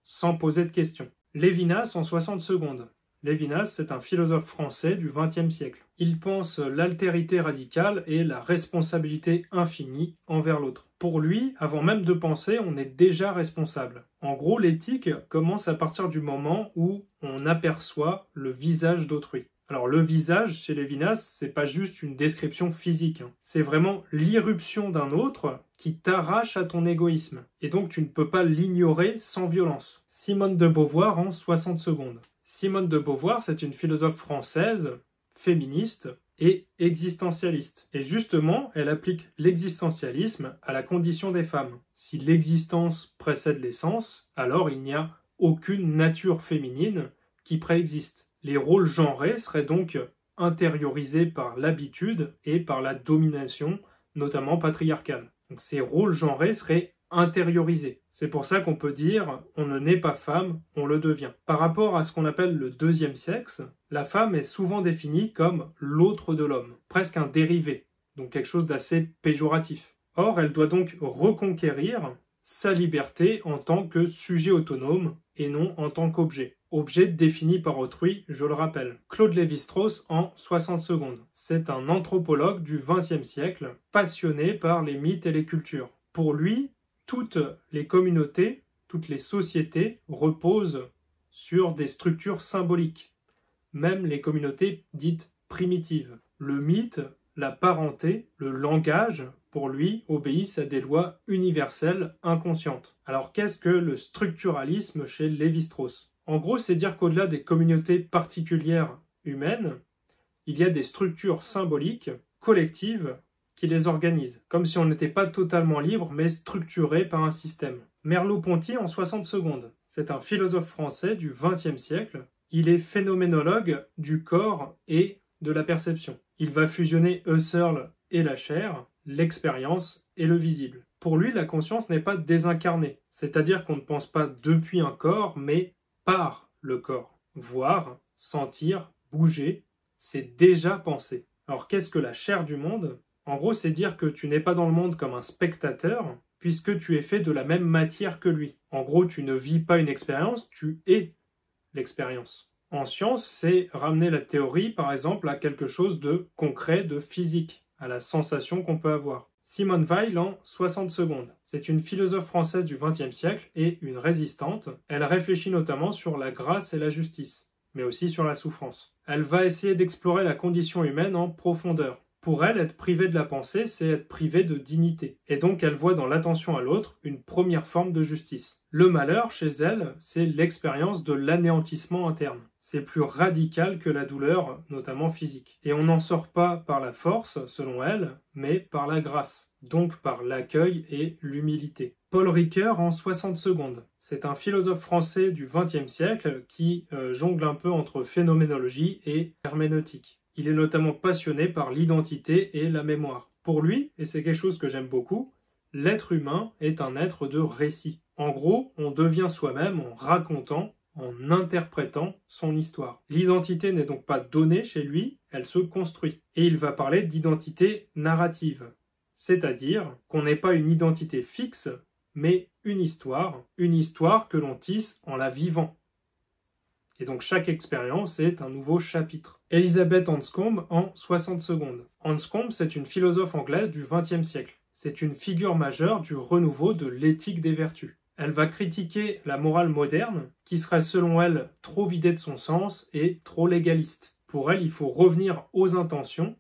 sans poser de questions. Lévinas en 60 secondes. Lévinas, c'est un philosophe français du XXe siècle. Il pense l'altérité radicale et la responsabilité infinie envers l'autre. Pour lui, avant même de penser, on est déjà responsable. En gros, l'éthique commence à partir du moment où on aperçoit le visage d'autrui. Alors le visage, chez Lévinas, c'est pas juste une description physique, c'est vraiment l'irruption d'un autre qui t'arrache à ton égoïsme. Et donc tu ne peux pas l'ignorer sans violence. Simone de Beauvoir en 60 secondes. Simone de Beauvoir, c'est une philosophe française, féministe et existentialiste. Et justement, elle applique l'existentialisme à la condition des femmes. Si l'existence précède l'essence, alors il n'y a aucune nature féminine qui préexiste. Les rôles genrés seraient donc intériorisés par l'habitude et par la domination, notamment patriarcale. Donc ces rôles genrés seraient intériorisé. C'est pour ça qu'on peut dire on ne naît pas femme, on le devient. Par rapport à ce qu'on appelle le deuxième sexe, la femme est souvent définie comme l'autre de l'homme, presque un dérivé, donc quelque chose d'assez péjoratif. Or, elle doit donc reconquérir sa liberté en tant que sujet autonome et non en tant qu'objet. Objet défini par autrui, je le rappelle. Claude Lévi-Strauss en 60 secondes. C'est un anthropologue du XXe siècle, passionné par les mythes et les cultures. Pour lui, toutes les communautés, toutes les sociétés reposent sur des structures symboliques, même les communautés dites primitives. Le mythe, la parenté, le langage, pour lui, obéissent à des lois universelles inconscientes. Alors qu'est-ce que le structuralisme chez Lévi-Strauss ? En gros, c'est dire qu'au-delà des communautés particulières humaines, il y a des structures symboliques, collectives, qui les organisent, comme si on n'était pas totalement libre, mais structuré par un système. Merleau-Ponty en 60 secondes. C'est un philosophe français du XXe siècle. Il est phénoménologue du corps et de la perception. Il va fusionner Husserl et la chair, l'expérience et le visible. Pour lui, la conscience n'est pas désincarnée, c'est-à-dire qu'on ne pense pas depuis un corps, mais par le corps. Voir, sentir, bouger, c'est déjà penser. Alors qu'est-ce que la chair du monde ? En gros, c'est dire que tu n'es pas dans le monde comme un spectateur, puisque tu es fait de la même matière que lui. En gros, tu ne vis pas une expérience, tu es l'expérience. En science, c'est ramener la théorie, par exemple, à quelque chose de concret, de physique, à la sensation qu'on peut avoir. Simone Weil en 60 secondes. C'est une philosophe française du XXe siècle et une résistante. Elle réfléchit notamment sur la grâce et la justice, mais aussi sur la souffrance. Elle va essayer d'explorer la condition humaine en profondeur. Pour elle, être privé de la pensée, c'est être privé de dignité. Et donc elle voit dans l'attention à l'autre une première forme de justice. Le malheur, chez elle, c'est l'expérience de l'anéantissement interne. C'est plus radical que la douleur, notamment physique. Et on n'en sort pas par la force, selon elle, mais par la grâce. Donc par l'accueil et l'humilité. Paul Ricoeur en 60 secondes. C'est un philosophe français du XXe siècle qui jongle un peu entre phénoménologie et herméneutique. Il est notamment passionné par l'identité et la mémoire. Pour lui, et c'est quelque chose que j'aime beaucoup, l'être humain est un être de récit. En gros, on devient soi-même en racontant, en interprétant son histoire. L'identité n'est donc pas donnée chez lui, elle se construit. Et il va parler d'identité narrative. C'est-à-dire qu'on n'est pas une identité fixe, mais une histoire que l'on tisse en la vivant. Et donc chaque expérience est un nouveau chapitre. Elisabeth Anscombe en 60 secondes. Anscombe, c'est une philosophe anglaise du XXe siècle. C'est une figure majeure du renouveau de l'éthique des vertus. Elle va critiquer la morale moderne, qui serait selon elle trop vidée de son sens et trop légaliste. Pour elle, il faut revenir aux intentions,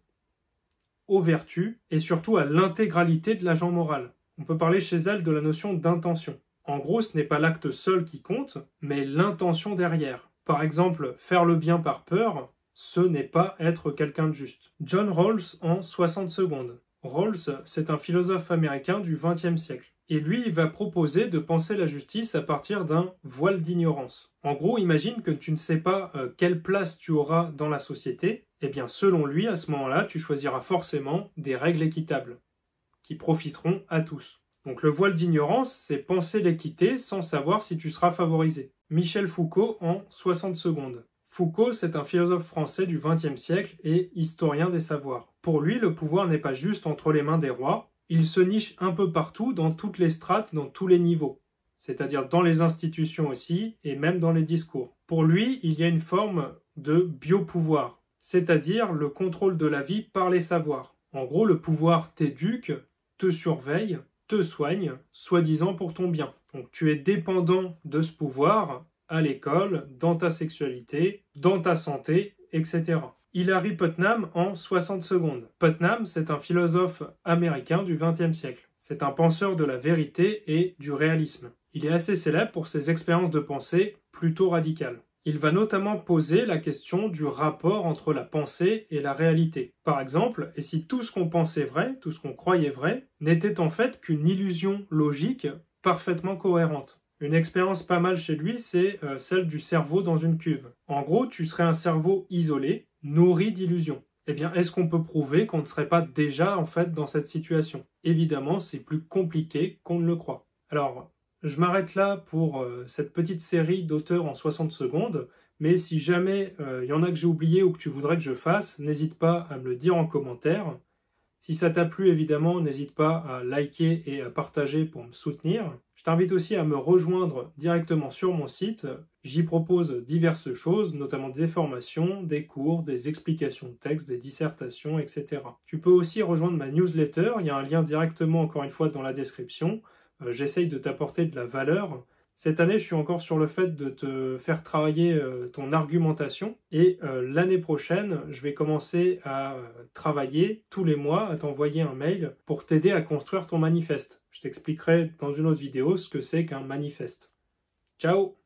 aux vertus et surtout à l'intégralité de l'agent moral. On peut parler chez elle de la notion d'intention. En gros, ce n'est pas l'acte seul qui compte, mais l'intention derrière. Par exemple, faire le bien par peur, ce n'est pas être quelqu'un de juste. John Rawls en 60 secondes. Rawls, c'est un philosophe américain du XXe siècle. Et lui, il va proposer de penser la justice à partir d'un voile d'ignorance. En gros, imagine que tu ne sais pas quelle place tu auras dans la société. Eh bien, selon lui, à ce moment-là, tu choisiras forcément des règles équitables, qui profiteront à tous. Donc le voile d'ignorance, c'est penser l'équité sans savoir si tu seras favorisé. Michel Foucault en 60 secondes. Foucault, c'est un philosophe français du XXe siècle et historien des savoirs. Pour lui, le pouvoir n'est pas juste entre les mains des rois, il se niche un peu partout, dans toutes les strates, dans tous les niveaux. C'est-à-dire dans les institutions aussi, et même dans les discours. Pour lui, il y a une forme de biopouvoir, c'est-à-dire le contrôle de la vie par les savoirs. En gros, le pouvoir t'éduque, te surveille, te soigne, soi-disant pour ton bien. Donc tu es dépendant de ce pouvoir à l'école, dans ta sexualité, dans ta santé, etc. Hilary Putnam en 60 secondes. Putnam, c'est un philosophe américain du XXe siècle. C'est un penseur de la vérité et du réalisme. Il est assez célèbre pour ses expériences de pensée plutôt radicales. Il va notamment poser la question du rapport entre la pensée et la réalité. Par exemple, et si tout ce qu'on pensait vrai, tout ce qu'on croyait vrai, n'était en fait qu'une illusion logique parfaitement cohérente. Une expérience pas mal chez lui, c'est celle du cerveau dans une cuve. En gros, tu serais un cerveau isolé, nourri d'illusions. Eh bien, est-ce qu'on peut prouver qu'on ne serait pas déjà en fait dans cette situation? Évidemment, c'est plus compliqué qu'on ne le croit. Alors, je m'arrête là pour cette petite série d'auteurs en 60 secondes, mais si jamais il y en a que j'ai oublié ou que tu voudrais que je fasse, n'hésite pas à me le dire en commentaire. Si ça t'a plu, évidemment, n'hésite pas à liker et à partager pour me soutenir. Je t'invite aussi à me rejoindre directement sur mon site. J'y propose diverses choses, notamment des formations, des cours, des explications de texte, des dissertations, etc. Tu peux aussi rejoindre ma newsletter, il y a un lien directement, encore une fois, dans la description. J'essaye de t'apporter de la valeur. Cette année, je suis encore sur le fait de te faire travailler ton argumentation. Et l'année prochaine, je vais commencer à travailler tous les mois, à t'envoyer un mail pour t'aider à construire ton manifeste. Je t'expliquerai dans une autre vidéo ce que c'est qu'un manifeste. Ciao!